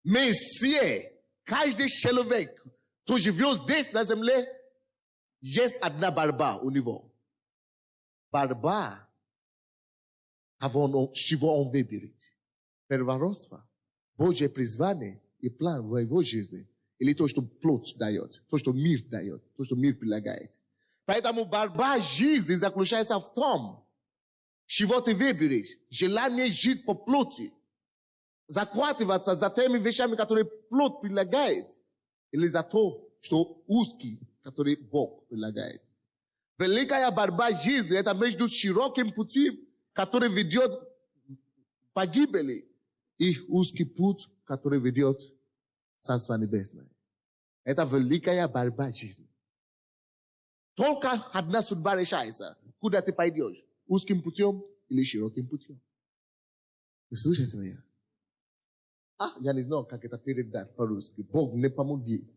Мы все, каждый человек, кто живет здесь на земле, есть одна борьба у него. Борьба, чего он выберет. Первородство, Божье призвание и план в его жизни. Или то, что плоть дает, то, что мир дает, то, что мир предлагает. Поэтому борьба жизни заключается в том, чего ты выберешь. Желание жить по плоти. Захватываться за теми вещами, которые плоть предлагает. Или за то, что узкий, который Бог предлагает. Великая борьба жизни – это между широким путем, который ведет к погибели, и узкий путь, который ведет в Царство Небесное. Это великая борьба жизни. Только одна судьба решается. Куда ты пойдешь? Узким путем или широким путем? Вы слышите меня? Я не знаю, как это передать по-русски. Бог не помоги.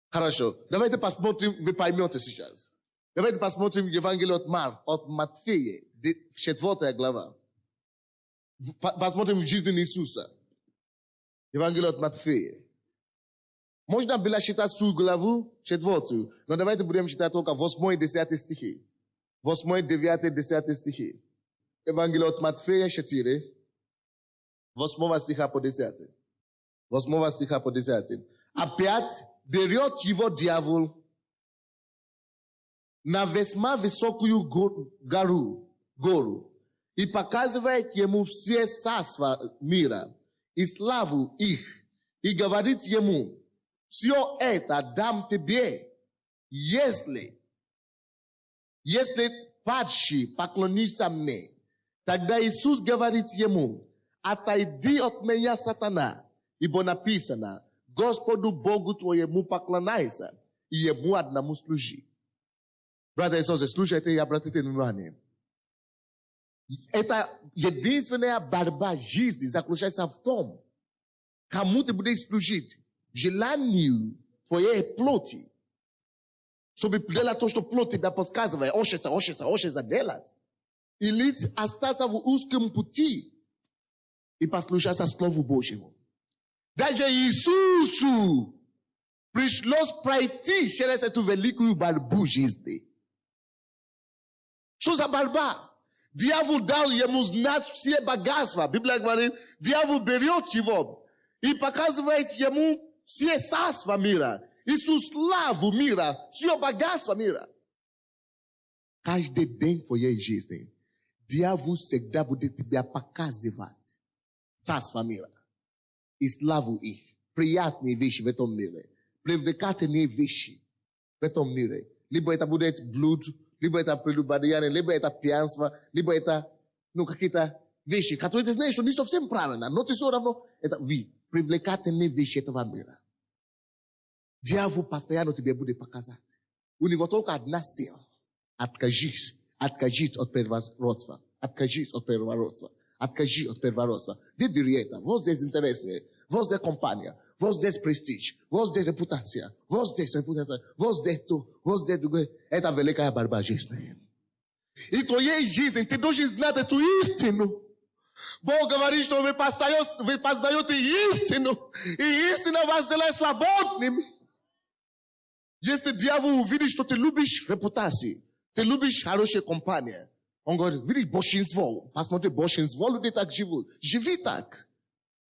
Хорошо. Давайте посмотрим, вы поймете сейчас. Давайте посмотрим Евангелие от Матфея, 4 глава. Посмотрим жизнь Иисуса. Евангелие от Матфея. Можно было читать всю главу 4, но давайте будем читать только 8 и 10 стихи. 8, 9, 10 стихи. Евангелие от Матфея 4, 8 стиха по 10. 8 стиха по 10. Опять берет его дьявол на весьма высокую гору и показывает ему все царства мира и славу их, и говорит ему: все это дам тебе, если падший поклонится мне. Тогда Иисус говорит ему: отойди от меня, сатана, ибо написано: Господу Богу твоему поклоняйся, и ему одному служи. Братья и сестры, слушайте и обратите внимание. Это единственная борьба жизни заключается в том, кому ты будешь служить. Желанию твоей плоти, чтобы делать то, что плоть тебя подсказывает, хочется делать. Или остаться в узком пути и послушаться Слову Божьему. Даже Иисусу пришлось пройти через эту великую борьбу жизни. Что за борьба? Дьявол дал ему знать все богатства. Библия говорит, дьявол берет его и показывает ему все царства мира, и всю славу мира, все богатство мира. Каждый день твоей жизни дьявол всегда будет тебя показывать царства мира и славу их, приятные вещи в этом мире, привлекательные вещи в этом мире. Либо это будет блуд, либо это прелюбодеяние, либо это пьянство, либо это какие-то вещи, которые ты знаешь, что не совсем правильно, но ты все равно это привлекательные вещи этого мира. Дьявол постоянно тебе будет показать. У него только одна сила. Откажись от первородства. Откажись от первородства. Откажись от первородства. Выбери это. Вот здесь интереснее. Вот здесь компания. Вот здесь престиж. Вот здесь репутация. Вот здесь репутация. Вот здесь то. Вот здесь другое. Это великая борьба жизни. И твоей жизни ты должен знать эту истину. Бог говорит, что вы познаете истину. И истина вас делает свободными. Если дьявол увидит, что ты любишь репутацию, ты любишь хорошая компания, он говорит, видишь, большинство, посмотри, большинство людей так живут. Живи так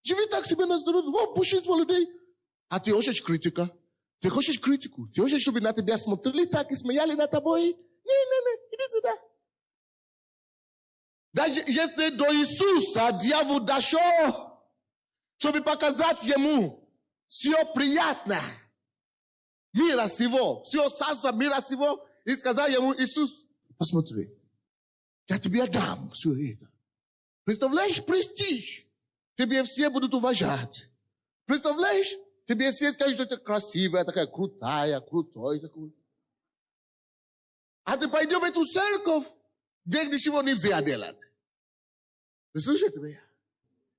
себе на здоровье. Вот большинство людей. А ты хочешь критика? Ты хочешь критику? Ты хочешь, чтобы на тебя смотрели так и смеяли над тобой? Не, иди сюда. Даже если до Иисуса дьявол дошел, чтобы показать ему все приятно мира сего, все царство мира сего, и сказал ему: Иисус, посмотри, я тебе дам все это. Представляешь, престиж. Тебе все будут уважать. Представляешь, тебе все скажут, что ты красивая, такая крутая, крутой такой. А ты пойдешь в эту церковь, где ничего нельзя делать. Вы слышите меня?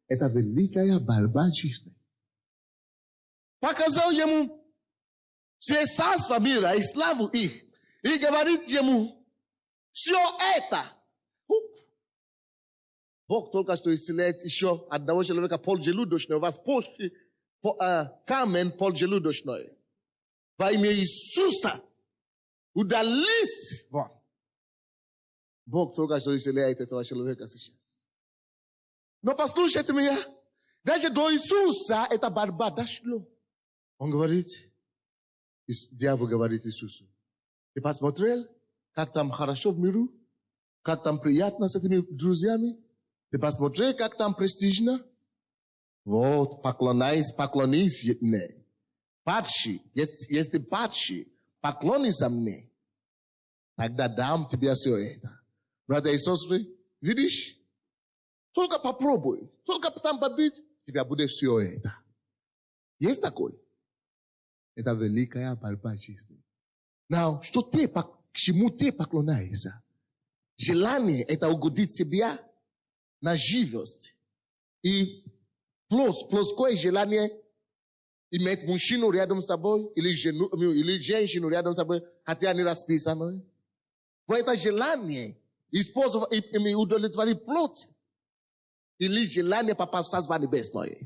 Это великая борьба жизни. Показал ему все царства мира и славу их. И говорит ему: все это. Бог только что исцеляет еще одного человека поджелудочного. У вас камень поджелудочный. Во имя Иисуса удались вон. Бог только что исцеляет этого человека сейчас. Но послушайте меня. Даже до Иисуса эта борьба дошло. Он говорит, дьявол говорит Иисусу: ты посмотрел, как там хорошо в миру? Как там приятно с этими друзьями? Ты посмотри, как там престижно. Вот, поклонись мне. Падший, если падший, поклонись мне. Тогда дам тебе все это. Братья и сестры, видишь? Только попробуй. Только там побить, тебя будет все это. Есть такой? Это великая борьба жизни. Now, что ты, к чему ты поклоняешься? Желание – это угодить себя на живость. И плоское желание иметь мужчину рядом с собой или женщину рядом с собой, хотя они расписаны. Вот это желание использовать и удовлетворить плоть или желание попасть в Царство Небесное.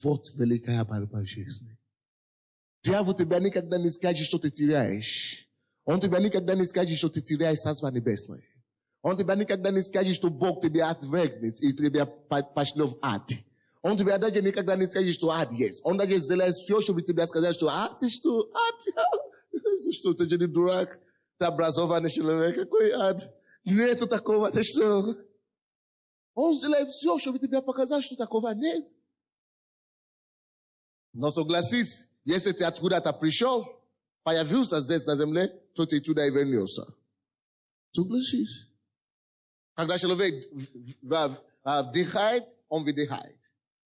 Вот великая борьба жизни. Дьявол тебя никогда не скажет, что ты теряешь. Он тебя никогда не скажет, что ты теряешь Царство Небесное. Он тебя никогда не скажет, что Бог тебя отвергнет и тебя пошлет в ад. Он тебя даже никогда не скажет, что ад есть. Он даже сделает все, чтобы тебе сказать, что ты что, ад? Что, ты же не дурак? Ты образованный человек, какой ад? Нету такого, ты что? Он сделает все, чтобы тебе показать, что такого нет. Но согласись, если ты откуда-то пришел, появился здесь на земле, то ты туда и вернешься. Согласись. Когда человек вдыхает, он выдыхает.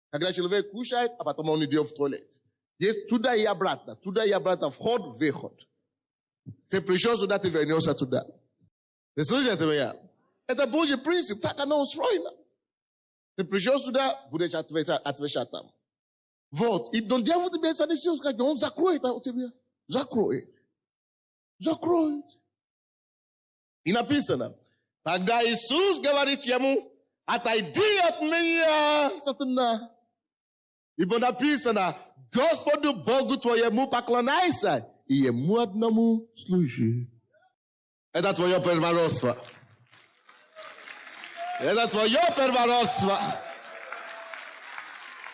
Когда человек кушает, а потом он идет в туалет. Есть туда и обратно, вход, выход. Ты пришел сюда, ты вернешься туда. Ты слышите меня? Это Божий принцип, так оно устроено. Ты пришел сюда, будешь отвечать там. Вот. И дьявол тебе занесет, сказать, он закроет у тебя. Закроет. И написано, тогда Иисус говорит ему, отойди от меня, сатана. Ибо написано, Господу Богу твоему поклоняйся, и ему одному служи. Это твое первородство. Это твое первородство.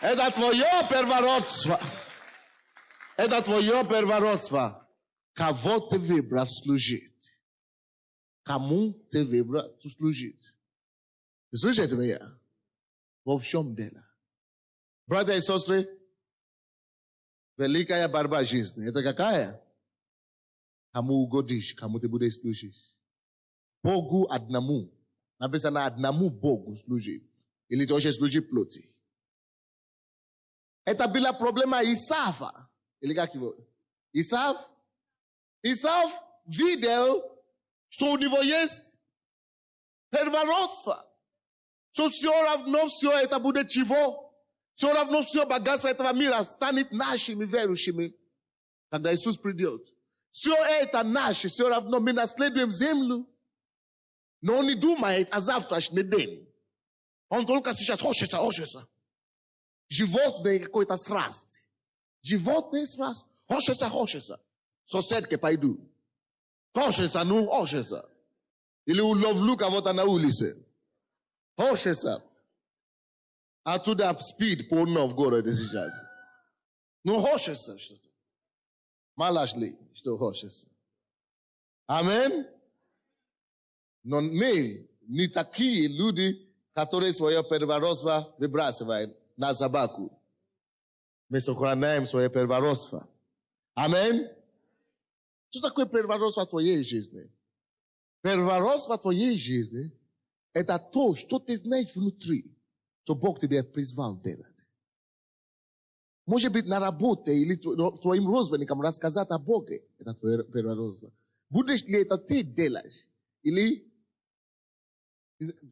Это твое первородство. Это твое первородство. Кого ты выбрал служить? Кому ты выбрал служить? Слышите меня? Во всем дело. Братья и сестры, великая борьба жизни. Это какая? Кому угодишь, кому ты будешь служить? Богу одному. Написано одному Богу служить. Или ты хочешь служить плоти. Это было проблема Исава. Или как его? Исав видел, что у него есть первородство. Что все равно все это будет чего? Все равно все богатство этого мира станет нашими верующими, когда Иисус придет. Все это наше, все равно мы наследуем землю. Но он не думает о завтрашний день. Он только сейчас хочется. Животное какой-то страсть. Животное страсть. Хочется. Соседке пойду. Хочется. Или уловлю кого-то на улице. Хочется. А туда спид полно в городе сейчас. Хочется что-то. Малаш ли, что хочется. Амин. Но мы не такие люди, которые свое первородство выбрасывают на собаку. Мы сохраняем свое первородство. Амин. Что такое первородство в твоей жизни? Первородство в твоей жизни – это то, что ты знаешь внутри, что Бог тебя призвал делать. Может быть, на работе или твоим родственникам рассказать о Боге. Это твое первородство. Будешь ли это ты делаешь? Или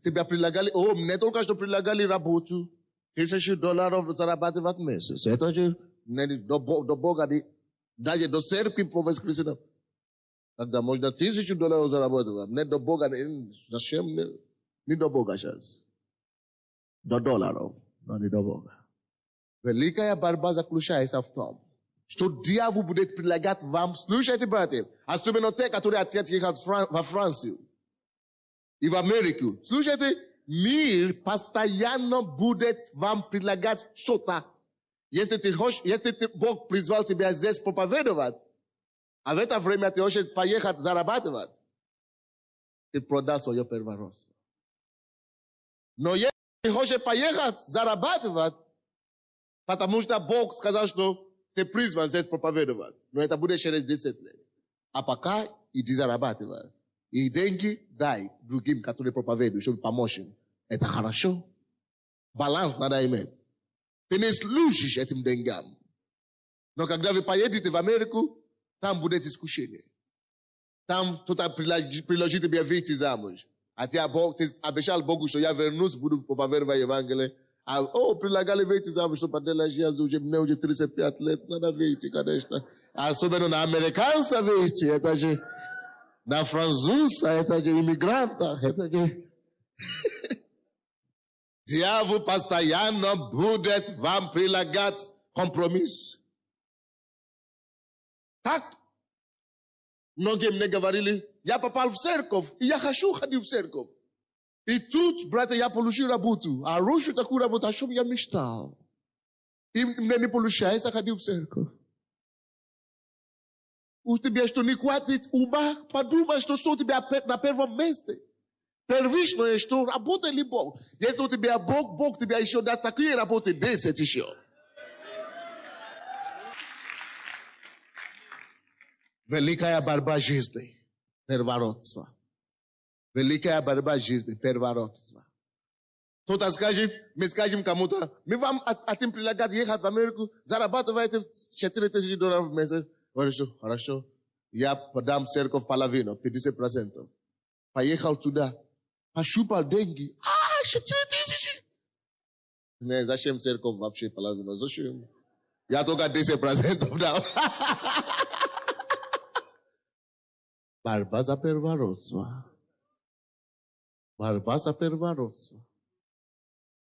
тебя предлагали, мне только что предлагали работу, $1000 зарабатывать в месяц. Это же до Бога, даже до церкви по воскресеньям. Тогда можно $1000 зарабатывать. Не до Бога, зачем? Не до Бога сейчас. До долларов, но не до Бога. Великая борьба заключается в том, что дьявол будет предлагать вам, слушайте, братья, особенно те, которые хотят ехать во Францию и в Америку. Слушайте, мир постоянно будет вам предлагать что-то. Если Бог призвал тебя здесь проповедовать, а в это время ты хочешь поехать зарабатывать, ты продашь свое первородство. Но если ты хочешь поехать зарабатывать, потому что Бог сказал, что ты призван здесь проповедовать, но это будет через 10 лет. А пока иди зарабатывай. И деньги дай другим, которые проповедуют, чтобы помочь им. Это хорошо. Баланс надо иметь. Ты не служишь этим деньгам. Но когда вы поедете в Америку, там будет искушение. Там кто-то предложит тебе выйти замуж. А ты обещал Богу, что я вернусь, буду проповедовать Евангелие. Предлагали выйти замуж, что поделаешь, мне уже 35 лет, надо выйти, конечно. Особенно на американца выйти, это же на француза, это же иммигранта, это же... Дьявол постоянно будет вам предлагать компромисс. Так? Многие мне говорили, я попал в церковь, и я хочу ходить в церковь. И тут, братья, я получил работу. А раньше такую работу, о чем я мечтал. И мне не получается ходить в церковь. У тебя что, не хватит ума? Подумай, что у тебя на первом месте. Первичное, что работа ли Бог. Если у тебя Бог, Бог тебя еще даст такие работы 10 еще. Великая борьба жизни. Первородство. Великая борьба жизни. Первородство. Кто-то скажет, мы скажем кому-то, мы вам хотим предлагать ехать в Америку, зарабатываете $4000 в месяц. Хорошо. Я подам церковь половину, 50%. Поехал туда. Пощупал деньги. 4000. Не, зачем церковь вообще половину? Зачем? Я только 10% дал. Борьба за первородство. Борьба за первородство.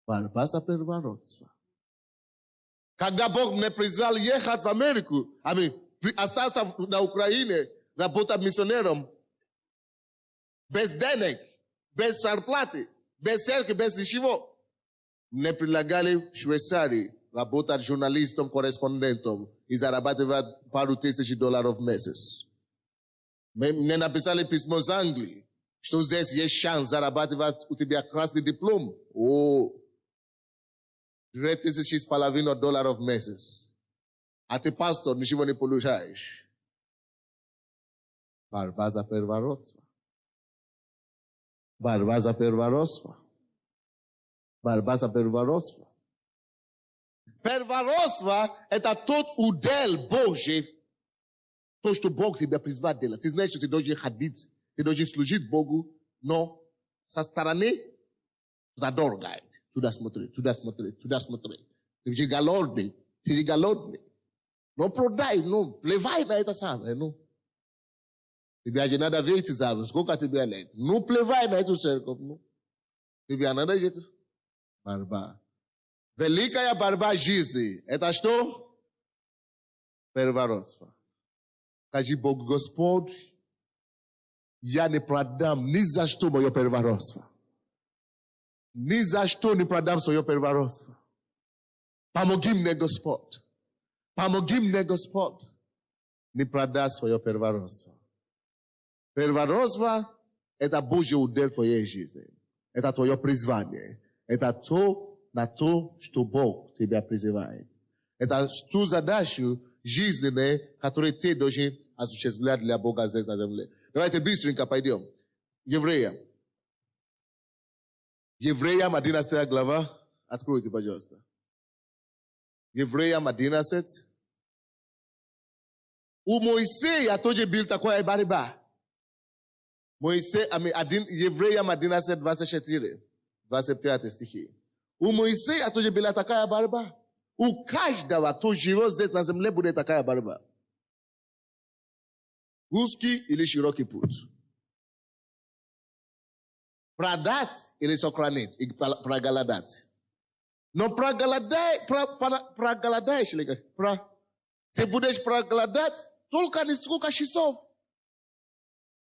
Борьба за первородство. Когда Бог меня призвал ехать в Америку, остался на Украине, работать миссионером, без денег, без зарплаты, без церкви, без ничего. Мне предлагали в Швейцарии работать журналистом, корреспондентом и зарабатывать пару $1000 в месяц. Мне написали письмо из Англии, что здесь есть шанс зарабатывать, у тебя красный диплом. $2500 в месяц. А ты пастор, ничего не получаешь. Борьба за первородство. Борьба за первородство. Борьба за первородство. Первородство – это тот удел Божий, то, что Бог тебя призвал делать. Ты знаешь, что ты должен ходить, ты должен служить Богу, но со стороны туда дорогает. Туда смотри. Ты же голодный. Но продай, плевай на это самое, Тебе же надо выйти замуж, сколько тебе лет. Плевай на эту церковь, Тебе надо жить. Борьба. Великая борьба жизни. Это что? Первородство. Скажи Богу, Господь, я не продам ни за что мое первородство. Ни за что не продам свое первородство. Помоги мне, Господь. Помоги мне, Господь. Не продать свое первородство. Первородство – это Божий удел твоей жизни. Это твое призвание. Это на то, что Бог тебя призывает. Это ту задачу жизненную, которую ты должен осуществлять для Бога здесь на земле. Давайте быстренько пойдем. Евреям 11 глава. Откройте, пожалуйста. Евреям 11. У Моисея тоже был такая борьба. Евреям 11, 24, 25 стихи. У Моисея тоже была такая борьба. У каждого, кто живет здесь на земле, будет такая борьба. Узкий или широкий путь. Продать или сохранить, и проголодать. Но проголодаешь, ты будешь проголодать только несколько часов.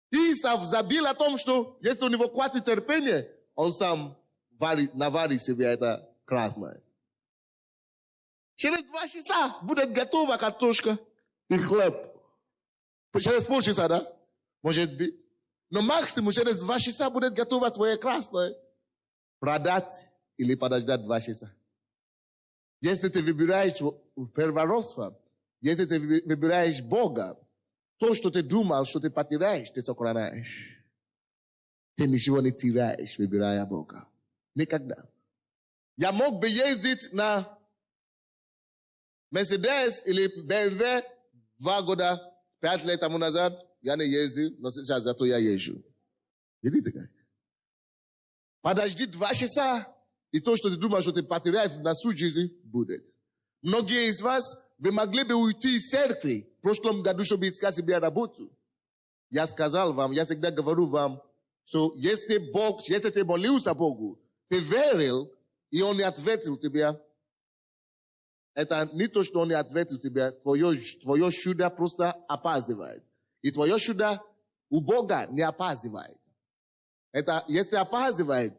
Исав забил о том, что если у него хватит терпения, он сам наварит себе это красное. Через 2 часа будет готова картошка и хлеб. Через полчаса, да? Может быть. Но максимум через 2 часа будет готова твое красное. Продать или подождать 2 часа. Если ты выбираешь первородство, если ты выбираешь Бога, то, что ты думал, что ты потеряешь, ты сохраняешь. Ты ничего не теряешь, выбирая Бога. Никогда. Я мог бы ездить на Mercedes или BMW, 2 года, 5 лет тому назад, я не ездил, но сейчас зато я езжу. Видите как? Подожди 2 часа, и то, что ты думаешь, что ты потеряешь на всю жизнь, будет. Многие из вас, вы могли бы уйти из церкви в прошлом году, чтобы искать себе работу. Я сказал вам, я всегда говорю вам, что если Бог, если ты молился Богу, ты верил, и Он не ответил тебе, это не то, что Он не ответил тебе, твое чудо просто опаздывает. И твое чудо у Бога не опаздывает. Это, если опаздывает,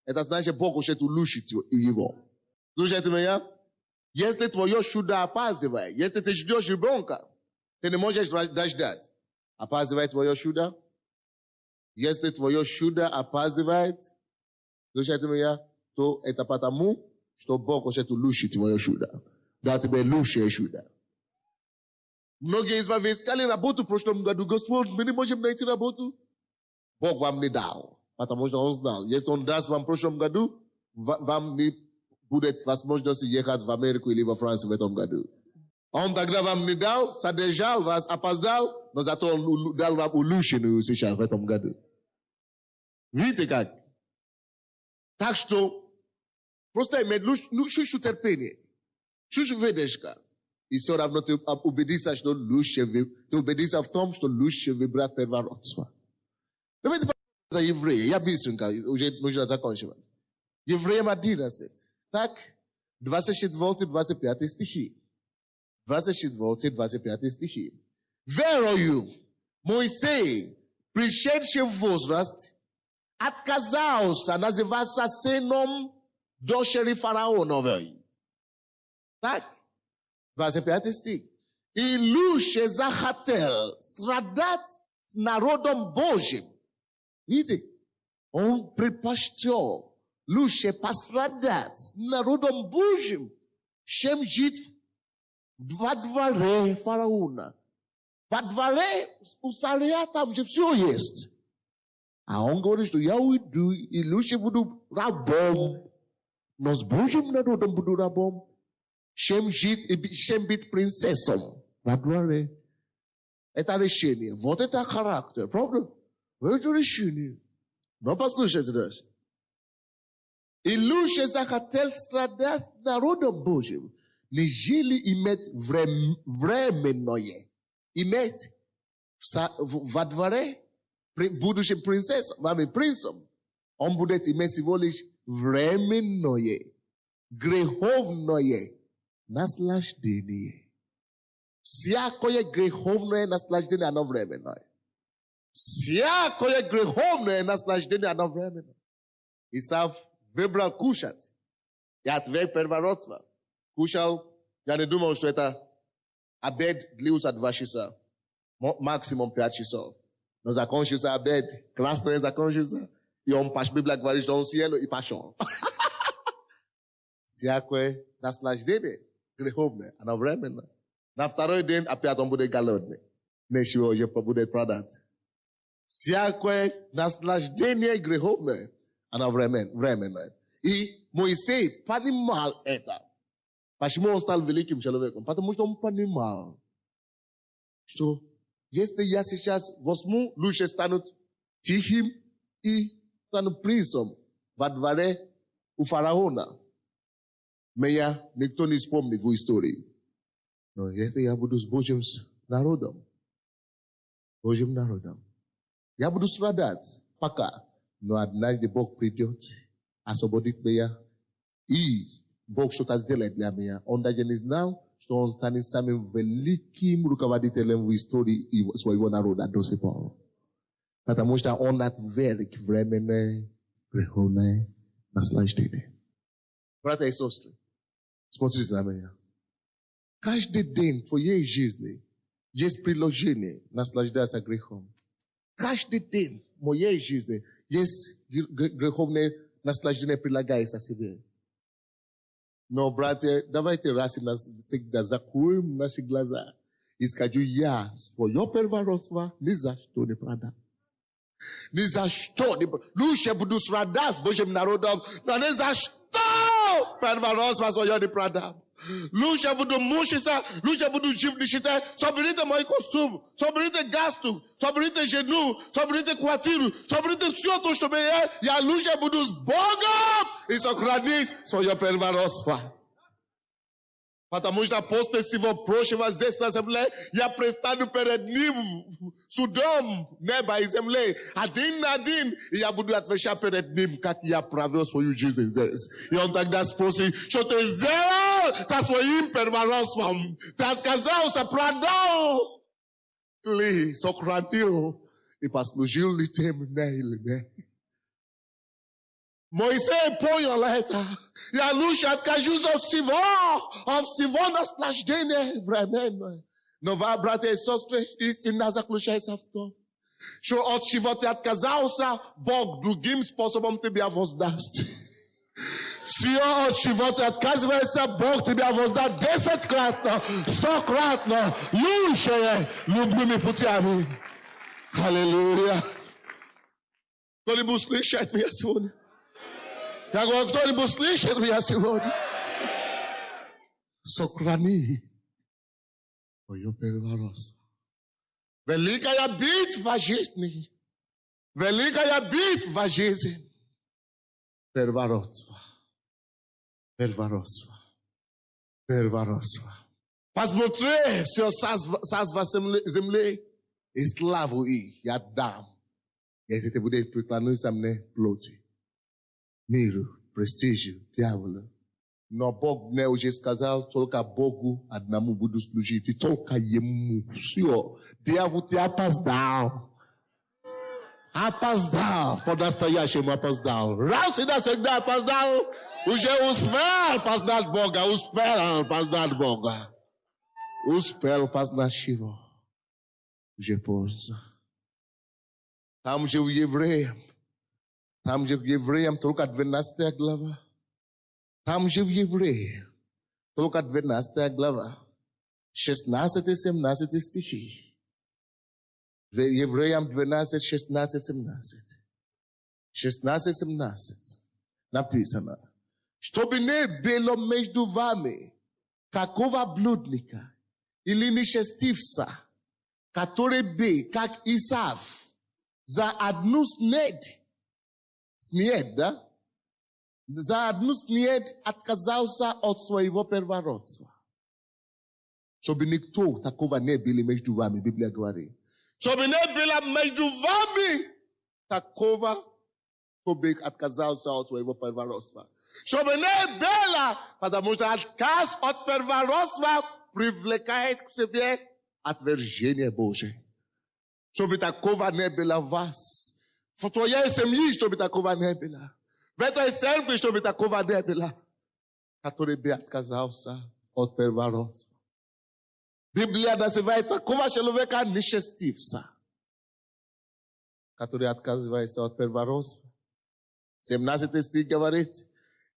это значит, Бог хочет улучшить его. Слушайте меня? Если твое чудо опаздывает, если ты ждешь ребенка, ты не можешь ждать. Опаздывает твое чудо? Если твое чудо опаздывает, слушайте меня, то это потому, что Бог хочет улучшить твое чудо. Да тебе лучшее чудо. Многие из вас искали работу в прошлом году. Господь, мы не можем найти работу. Бог вам не дал. Потому что Он знал. Если Он даст вам в прошлом году, вам не будет возможности ехать в Америку или во Францию в этом году. Он тогда вам не дал, задержал вас, опоздал, но зато Он дал вам улучшенную сейчас в этом году. Видите как? Так что просто иметь чуть-чуть терпение. Чуть-чуть выдержка. И все равно ты убедишься, что лучше, ты убедишься в том, что лучше выбрать первородство. Давайте посмотрим Евреи. Я быстренько, уже нужно заканчивать. Евреям 11. Так, 24-25 стихи. 24-25 стихи. Верою, Моисей, пришедший в возраст, отказался называться сыном дочери фараоновой. Так, 25 стих. И лучше захотел страдать с народом Божьим. Видите? Он предпочел лучше пострадать с народом Божьим, чем жить во дворе фараона. Во дворе у царя там же все есть. А он говорит, что я уйду и лучше буду рабом. Но с Божьим народом буду рабом. Чем жить и чем быть принцессом во дворе. Это решение. Вот это характер. Правда? Это решение. Но послушайте дальше. И лучше захотел страдать народом Божьим, нежели иметь временное. Иметь во дворе будущим принцессом, вами принцем, он будет иметь всего лишь временное, греховное наслаждение. Всякое греховное наслаждение, оно временное. Всякое греховное наслаждение, оно временное. Исав выбрал кушать и отверг первородство. Кушал, я не думал, что это обед длился 2 часа, максимум 5 часов. Но закончился обед, классно закончился, и он Библия говорит, что он cielo и пошел. Всякое наслаждение греховное, оно временно. На второй день опять он будет голодный. Ничего уже будет продать. Всякое наслаждение греховное, оно временное. И Моисей понимал это. Почему он стал великим человеком? Потому что он понимал, что если я сейчас возьму, лучше стану тихим и стану принцем во дворе у фараона. Меня никто не вспомнит в истории. Но если я буду с Божьим народом, я буду страдать пока. Но однажды Бог придет, освободит меня, и Бог что-то сделает для меня. Он даже не знал, что он станет самым великим руководителем в истории своего народа до сих пор. Потому что он отверг временное греховное наслаждение. Братья и сестры, смотрите на меня. Каждый день в твоей жизни есть приложение наслаждаться грехом. Каждый день в моей жизни есть греховное наслаждение прилагается себе. Но, братья, давайте раз и навсегда закроем наши глаза и скажу, я свое первородство ни за что не продам. Ни за что не продам. Лучше буду страдать с Божьим народом, но ни за что первородство свое не продам. Лучше буду мучиться, лучше буду жив нищете. Соберите мой костюм, соберите галстук, соберите жену, соберите квартиру, соберите все то, что я лучше буду с Богом и сохранить свое первородство. Потому что после всего прочего здесь на земле, я престану перед ним судом неба и земли. Один на один, и я буду отвечать перед ним, как я провел свою жизнь здесь. И он тогда спросит, что ты сделал со своим первородством? Ты отказался, продал ли, сохранил и послужил ли тем или нет? Моисей понял это. Я лучше откажусь от всего наслаждения временное. Но вы, братья и сестры, истина заключается в том, что от чего ты отказался, Бог другим способом тебя воздаст. Все, от чего ты отказываешься, Бог тебя воздаст 10-кратно, 100-кратно, лучше любыми путями. Аллилуйя. Кто-нибудь слышит меня сегодня? Я говорю, кто-нибудь слышит меня сегодня? Сохрани твое первородство. Великая битва жизни. Великая битва жизни. Первородство. Первородство. Первородство. Посмотри все царство земли и славу их я дам. Если ты будешь преклониться мне плоти. Миру, престижу, дьяволу. Но Бог мне уже сказал, только Богу одному буду служить. И только Ему. Все. Дьявол, ты опоздал. Опоздал. По-настоящему опоздал. Раз и навсегда опоздал. Уже успел познать Бога. Успел познать Бога. Успел познать Его. Уже поздно. Там же у евреев. Там же в Евреям только 12 глава. Там же в Евреям только 12 глава. 16-17 стихи. В Евреям 12, 16, 17. 16-17 написано. Чтобы не было между вами какого блудника или нечестивца, который бы, как Исав, за одну снедь, да? За одну снедь отказался от своего первородства. Чтобы никто такого не было между вами, Библия говорит. Чтобы не было между вами такого, кто бы отказался от своего первородства. Чтобы не было, потому что отказ от первородства привлекает к себе отвержение Божие. Чтобы такого не было в вас. В твоей семье, чтобы такого не было. В этой церкви, чтобы такого не было. Который бы отказался от первородства. Библия называет такого человека нечестивца. Который отказывается от первородства. 17 стих говорит.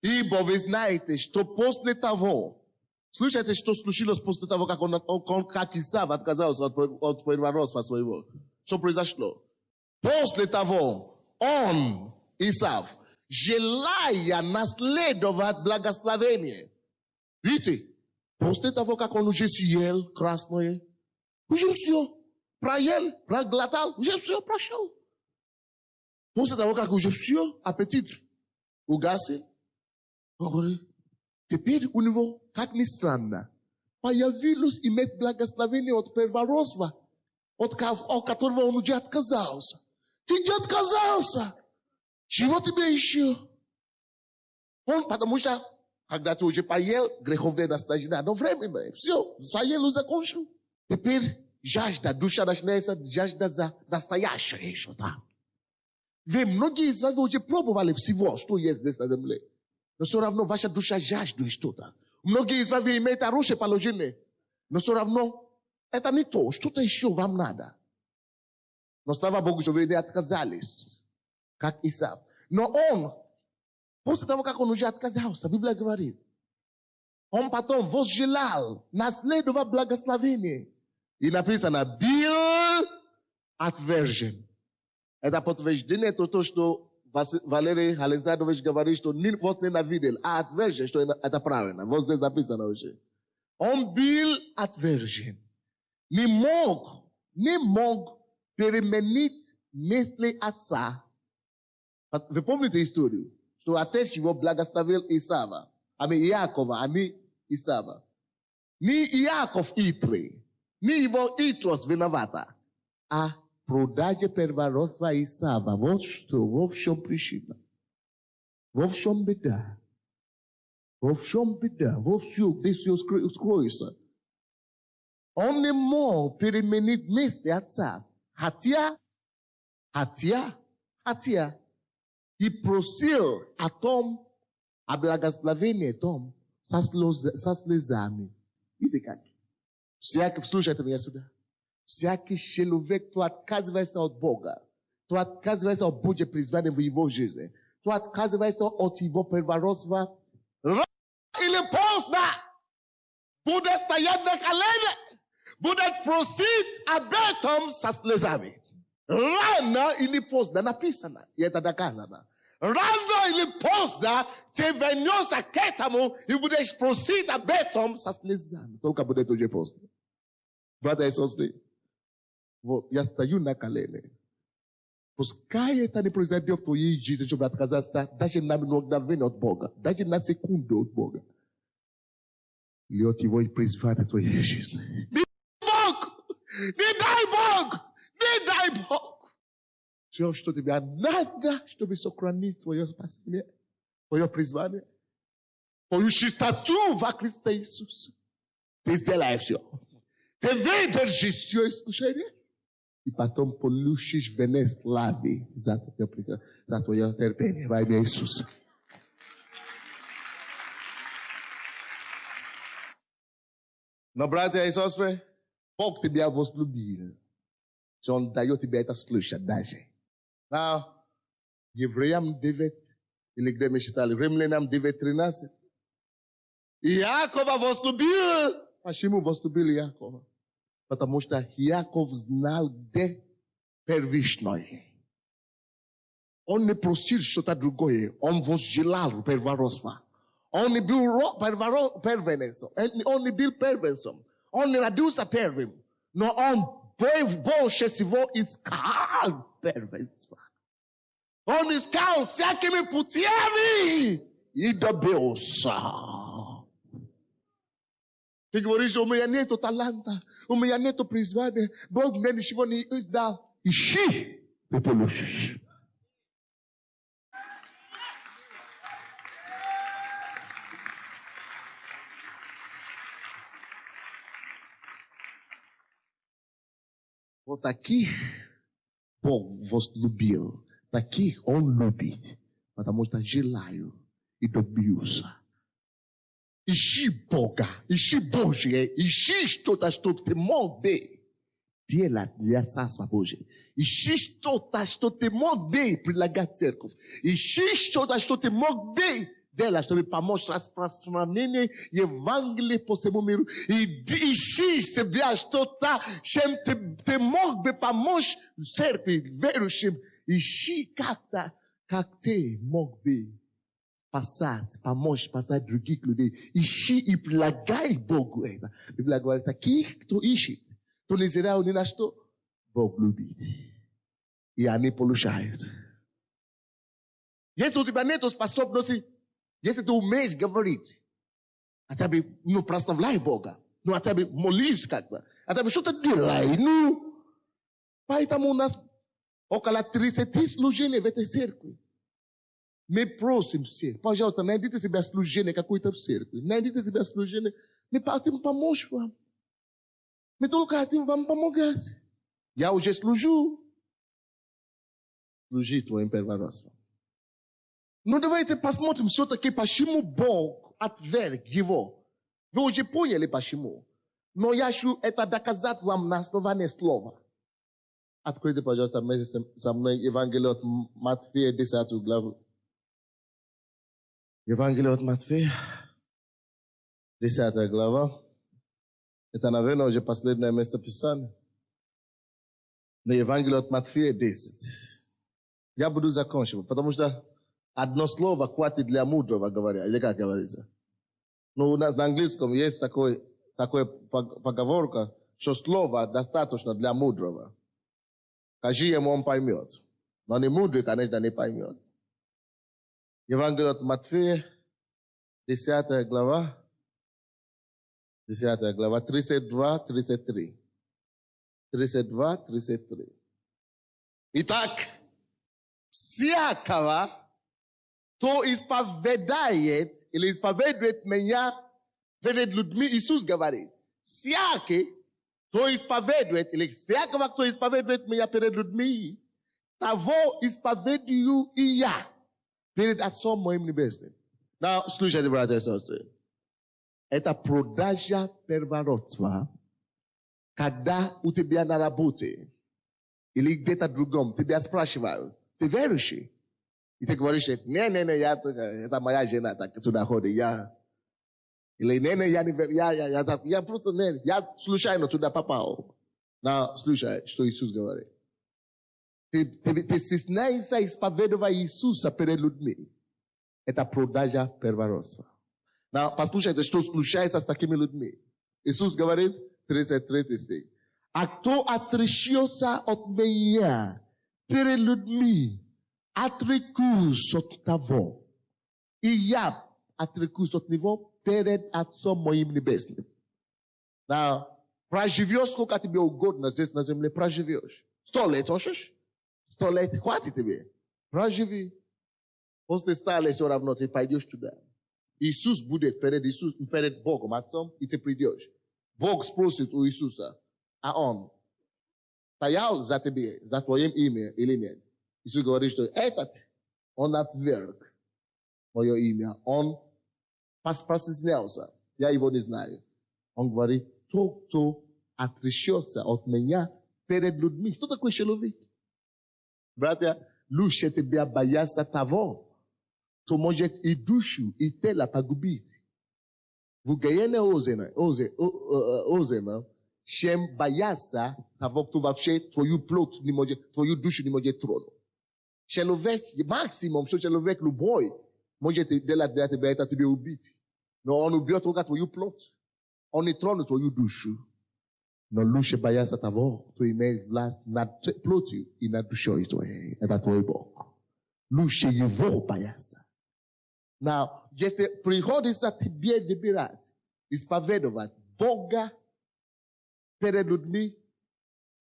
Ибо вы знаете, что после того, слушайте, что случилось после того, как Исав отказался от первородства своего. Что произошло? После того, он, Исав, желая наследовать благословение. Видите, после того, как он уже съел красное, уже все, проел, проглотал, уже все прошел. После того, как уже все, аппетит угасил, он говорит, теперь у него, как ни странно, появилось иметь благословение от первородства, от которого он уже отказался. Ты не отказался. Чего тебе еще? Он, потому что, когда ты уже поел, греховное наслаждение, но временно, все, заел и закончил. Теперь жажда, душа начинается, жажда за настоящее что-то. Вы, многие из вас уже пробовали всего, что есть здесь на земле. Но все равно ваша душа жаждет что-то. Многие из вас имеют хорошее положение. Но все равно это не то, что-то еще вам надо. Но слава Богу, что вы не отказались, как Исав. Но он, после того, как он уже отказался, Библия говорит, он потом возжелал наследовать благословение. И написано, был отвержен. Это подтверждение то, что Валерий Александрович говорит, что ни вас ненавидел, а отвержен, что это правильно. Вот здесь написано уже. Он был отвержен. Не мог переменить мысли отца. Вы помните историю? Что отец его благословил Исава. Иакова, а не Исава. Не Иаков Итри, не его Итрос виновата, а продажа первородства Исава. Вот что, во всем причина. Во всем беда. Во всем беда. Во всем, где все скроется. Он не мог переменить мысли отца. Хотя и просил о том, о благословении том, со слезами. Видите как? Слушайте меня сюда. Всякий человек, кто отказывается от Бога, кто отказывается от Божьего призвания в его жизни, кто отказывается от его первородства, рано или поздно будет стоять на колени, будет просить об этом со слезами. Рано или поздно написано, и это доказано. Рано или поздно ты вернешься к этому и будешь просить об этом со слезами. Только будет уже поздно. Братья и сестры, вот я стою на колени. Пускай это не произойдет в твоей жизни, чтобы отказаться даже на мгновение от Бога, даже на секунду от Бога. Или от его призвания в твоей жизни. Не дай Бог! Не дай Бог! Все, что тебе надо, чтобы сохранить твое спасение, твое призвание, твою чистоту во Христе Иисусе. Ты сделаешь все. Ты выдержишь все искушение. И потом получишь венец славы за твое терпение во имя Иисуса. Но, братья и сестры, Бог тебя возлюбил. Что Он дает тебе это слышать даже. Now, Евреям 9, или где мы читали, Римлянам 9:13. Иакова возлюбил. Почему возлюбил Иакова? Потому что Иаков знал, где первичное. Он не просил что-то другое. Он возжелал первородства. Он не был первенцем. Он не был первенцем. Он не родился первым. Но он больше всего искал первенства. Он искал всякими путями и добился. Ты говоришь, у меня нету таланта, у меня нету призвания, Бог мне ничего не дал. Ищи, ты получишь. Вот таких Бог возлюбил, таких Он любит, потому что желаю и добьюсь. Ищи Бога, ищи Божье, ищи что-то, что ты мог бы делать для Царства Божьего. Ищи что-то, что ты мог бы прилагать церковь. Ищи что-то, что ты мог бы делать, чтобы помочь распространению Евангелия по всему миру. И ищи себя что-то, чем ты мог бы помочь церкви, верующим. Ищи как-то, как ты мог бы помочь спасать других людей. Ищи и прилагай Богу это. Библия говорит, таких, кто ищет, кто не зря ни на что, Бог любит. И они получают. Если у тебя нет способности, если ты умеешь говорить, а тебе, прославляй Бога, а тебе молись как-то, а тебе что-то делай, Поэтому у нас около 30 служений в этой церкви. Мы просим всех, пожалуйста, найдите себе служение какой-то в церкви. Найдите себе служение. Мы хотим помочь вам. Мы только хотим вам помогать. Я уже служу. Служи твоим первородством. Давайте посмотрим все-таки, почему Бог отверг его. Вы уже поняли, почему. Но я хочу это доказать вам на основании слова. Откройте, пожалуйста, вместе со мной Евангелие от Матфея, 10 главу. Евангелие от Матфея, 10 глава. Это, наверное, уже последнее место Писания. Но Евангелие от Матфея 10. Я буду заканчивать, потому что одно слово хватит для мудрого, говоря, или как говорится. Но у нас на английском есть такая поговорка, что слово достаточно для мудрого. Скажи ему, он поймет. Но не мудрый, конечно, не поймет. Евангелие от Матфея, 10 глава, 32-33. 32-33. Итак, всякого, кто исповедает или исповедует меня перед людьми, Иисус говорит, всякий, кто исповедует, или всякого, кто исповедует меня перед людьми, того исповедую и я перед Отцом моим Небесным. Now, слушайте, братья и сестры. Это продажа первородства, когда у тебя на работе или где-то другом тебя спрашивают, ты верующий? И ты говоришь, не, это моя жена так туда ходит, или не, я просто, я случайно туда попал. Но слушай, что Иисус говорит. Ты стесняешься исповедовать Иисуса перед людьми. Это продажа первородства. Но послушайте, что случается с такими людьми. Иисус говорит, 33 стих. А кто отречется от меня перед людьми, отрекусь от того. И я отрекусь от него перед Отцом моим Небесным. Now, проживешь, сколько тебе угодно здесь на земле, проживешь. 100 лет хочешь? 100 лет хватит тебе. Проживи. После 100 лет все равно ты пойдешь туда. Иисус будет перед Богом, Отцом, и ты придешь. Бог спросит у Иисуса, а Он стоял за тебе, за твоим имя или нет? Иисус говорит, что этот, он отверг мое имя. Он постеснялся. Я его не знаю. Он говорит, тот, кто отречется от меня перед людьми. Кто такой человек? Братья, лучше тебя бояться того, кто может и душу, и тело погубить. В Украине озено, чем бояться того, кто вообще твою плоть не может, твою душу не может тронуть. Человек, максимум, что человек любой, может делать для тебя, это тебя убить. Но он убьет только твою плоть. Он не тронет твою душу. Но лучше бояться того, кто имеет власть над плотью и над душой твоей. Это твой Бог. Лучше его бояться. Now, если приходится тебе выбирать, исповедовать Бога перед людьми,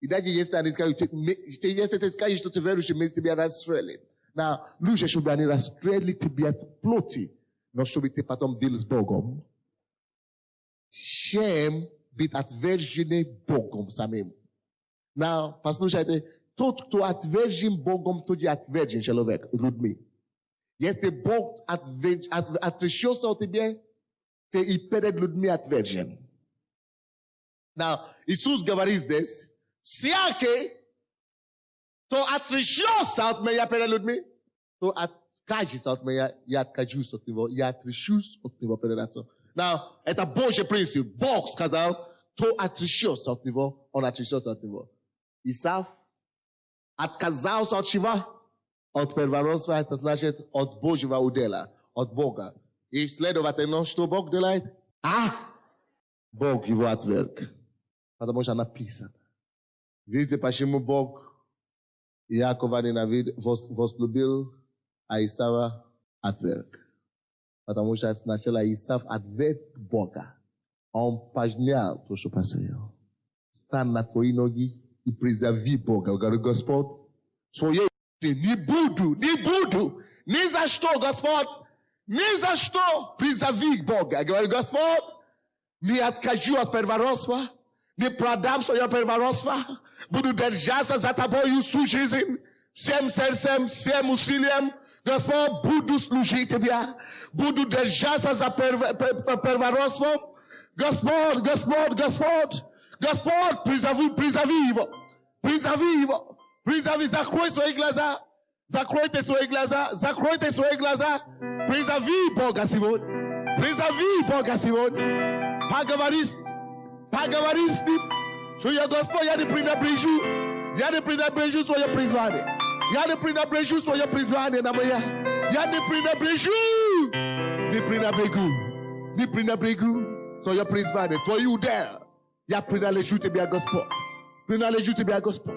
и даже если они скажут, если ты скажешь, что ты верующий, мы тебя расстрелим. Now, лучше, чтобы они расстрелили тебя в плоти, но чтобы ты потом был с Богом, чем быть отверженный Богом самим. Now, послушайте, тот, кто отвержен Богом, тот и отвержен человек, людьми. Если Бог отречется от тебя, ты и перед людьми отвержен. Now, Иисус говорит здесь, всякий, кто отречется от меня перед людьми, кто откажется от меня, я откажусь от него, я отречусь от него перед Отцом. Now, это Божий принцип. Бог сказал, кто отречется от него, он отречется от него. Исав отказался от чего? От первородства, это значит от Божьего удела, от Бога. И следовательно, что Бог делает? Бог его отверг. Потому что написано. Видите, почему Бог Иакова возлюбил, а Исава отверг? Потому что сначала Исав отверг Бога. Он понял то, что посеял. Стань на твои ноги и призови Бога. Говорит, Господь, своей не буду, ни за что, Господь, ни за что призови Бога. Говорит, Господь, не откажу от первородства, не продам свое первородство, буду держаться за тобою всю жизнь, всем сердцем, всем усилием. Господь, буду служить тебе, буду держаться за первородством. Господь, призови его, закрой свои глаза, закройте свои глаза, призови Бога сегодня, поговори с ним, что я, Господь, я не пренебрежу свое призвание. Я не пренебрежу свое призвание на моя. Я не пренебрежу. Не пренебрегу. Не пренебрегу свое призвание. Твой удел. Я принадлежу тебе, Господь. Принадлежу тебе, Господь.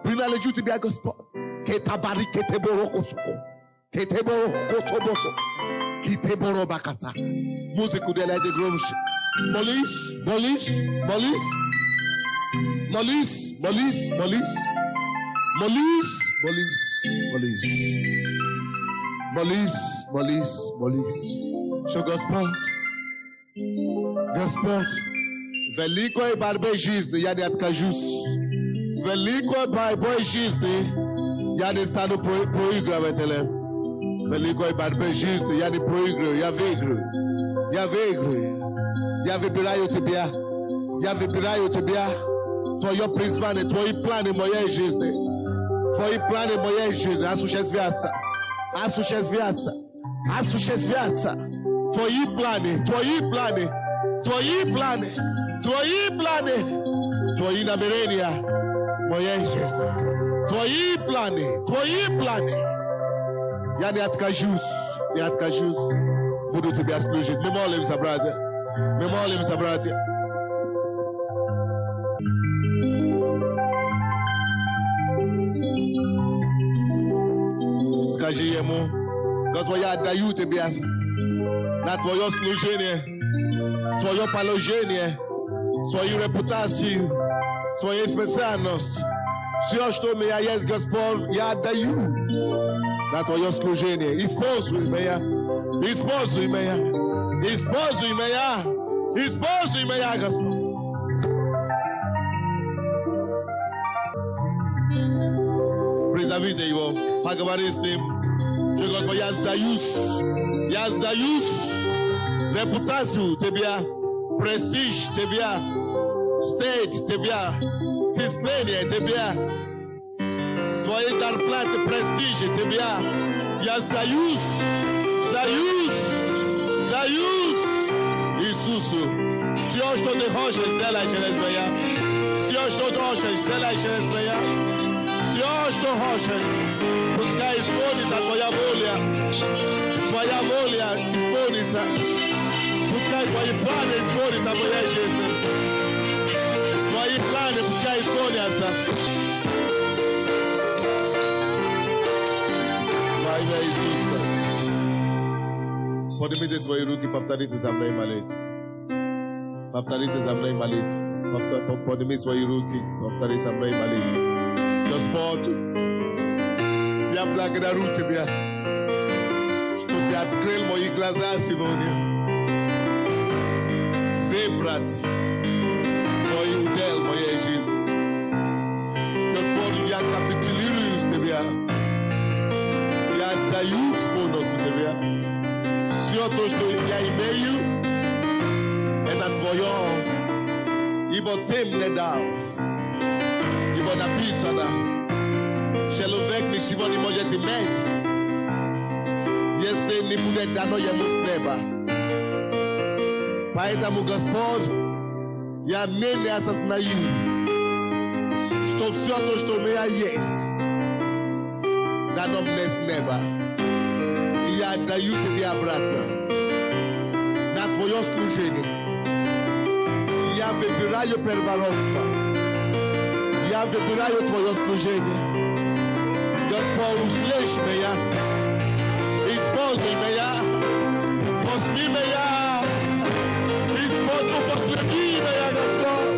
Принадлежу тебе, Господь. Que tabari que te borokosoko. Que te borokotoboso. Que te borobakata. Músico de Led Gromsch. Molis, molis, molis. Molis, molis, molis. Molis, molis, molis. Molis, molis, molis. Що Господь? Господь. Великої борьби жизни я не откажусь. Великої борьби жизни я не стану проигрывателем. Великої борьби жизни я не проиграю, я выиграю. Я выиграю. Я выбираю тебя. Я выбираю тебя. Твое призвание, твои планы моей жизни. Твои планы моей жизни осуществятся. Осуществятся. Осуществятся. Твои планы, твои планы, твои планы, твои планы, твои намерения моей жизни. Твои планы. Я не откажусь, не откажусь. Буду тебя служить. Мы молимся, братья. Мы молимся, братья. Скажи ему, Господь, я отдаю тебе на твое служение, свое положение, свою репутацию, свою специальность. Все, что у меня есть, Господь, я отдаю на твое служение. Используй меня, используй меня, используй меня, используй меня, Господь. Призовите его, поговори с ним. Что, Господь, я сдаюсь репутацию тебя, престиж тебя, стейдж тебя, системение тебя, свои зарплаты, престижи тебя. Я сдаюсь Иисусу. Все, что ты хочешь, сделай через меня. Все, что ты хочешь, сделай через меня. Все, что хочешь, пускай исполнится твоя воля. Твоя воля исполнится. Пускай твои планы исполнятся в моей жизни. Твои планы пускай исполнятся. Во имя Иисуса. Поднимите свои руки, повторите за мной молитву. Повторите за мной молитву. Поднимите свои руки, повторите за мной молитву. Господь, я благодарю Тебя, что Ты открыл мои глаза сегодня. Выбрать Твой удел в моей жизни. Господь, я капитулирую с Тебя. Я отдаюсь полностью Тебя. Все то, что я имею, это Твое. Ибо Ты мне дал. Ибо написано, человек ничего не может иметь, если не будет дано ему с неба. Поэтому, Господь, я ныне осознаю, что все то, что у меня есть, дано мне с неба. И я отдаю тебе обратно на твое служение. Я выбираю первородство. Я выбираю твое служение. Господь, услышь меня. Используй меня. Возьми меня. Употреби меня, Господь.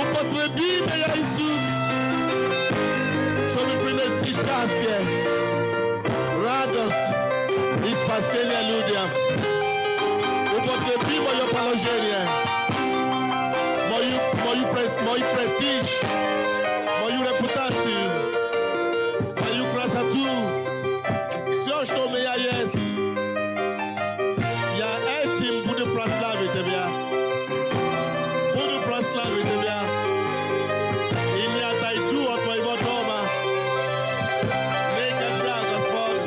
Употреби меня, Иисус. Чтобы принести счастье, радость и спасение людям. Употреби мое положение. Мой престиж. Мою репутацию, мою красоту, все, что у меня есть, я этим буду прославить Тебя. Буду прославить Тебя. И не отойду от Твоего дома. Никогда, Господь.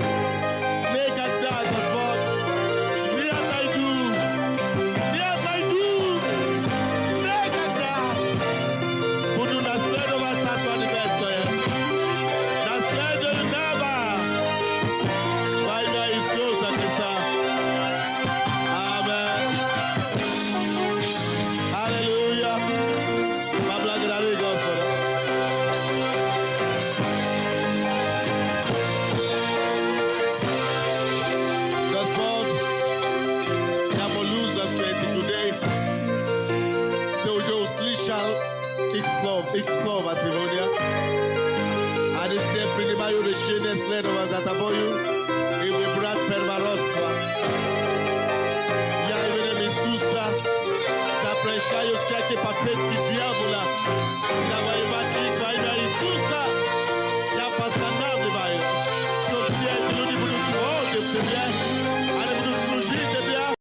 Никогда, Господь. Не отойду. Не отойду. Никогда. Буду наследовать Царство Небесное. Наследую special X слова сегодня. Они все принимают решение следовать за тобою.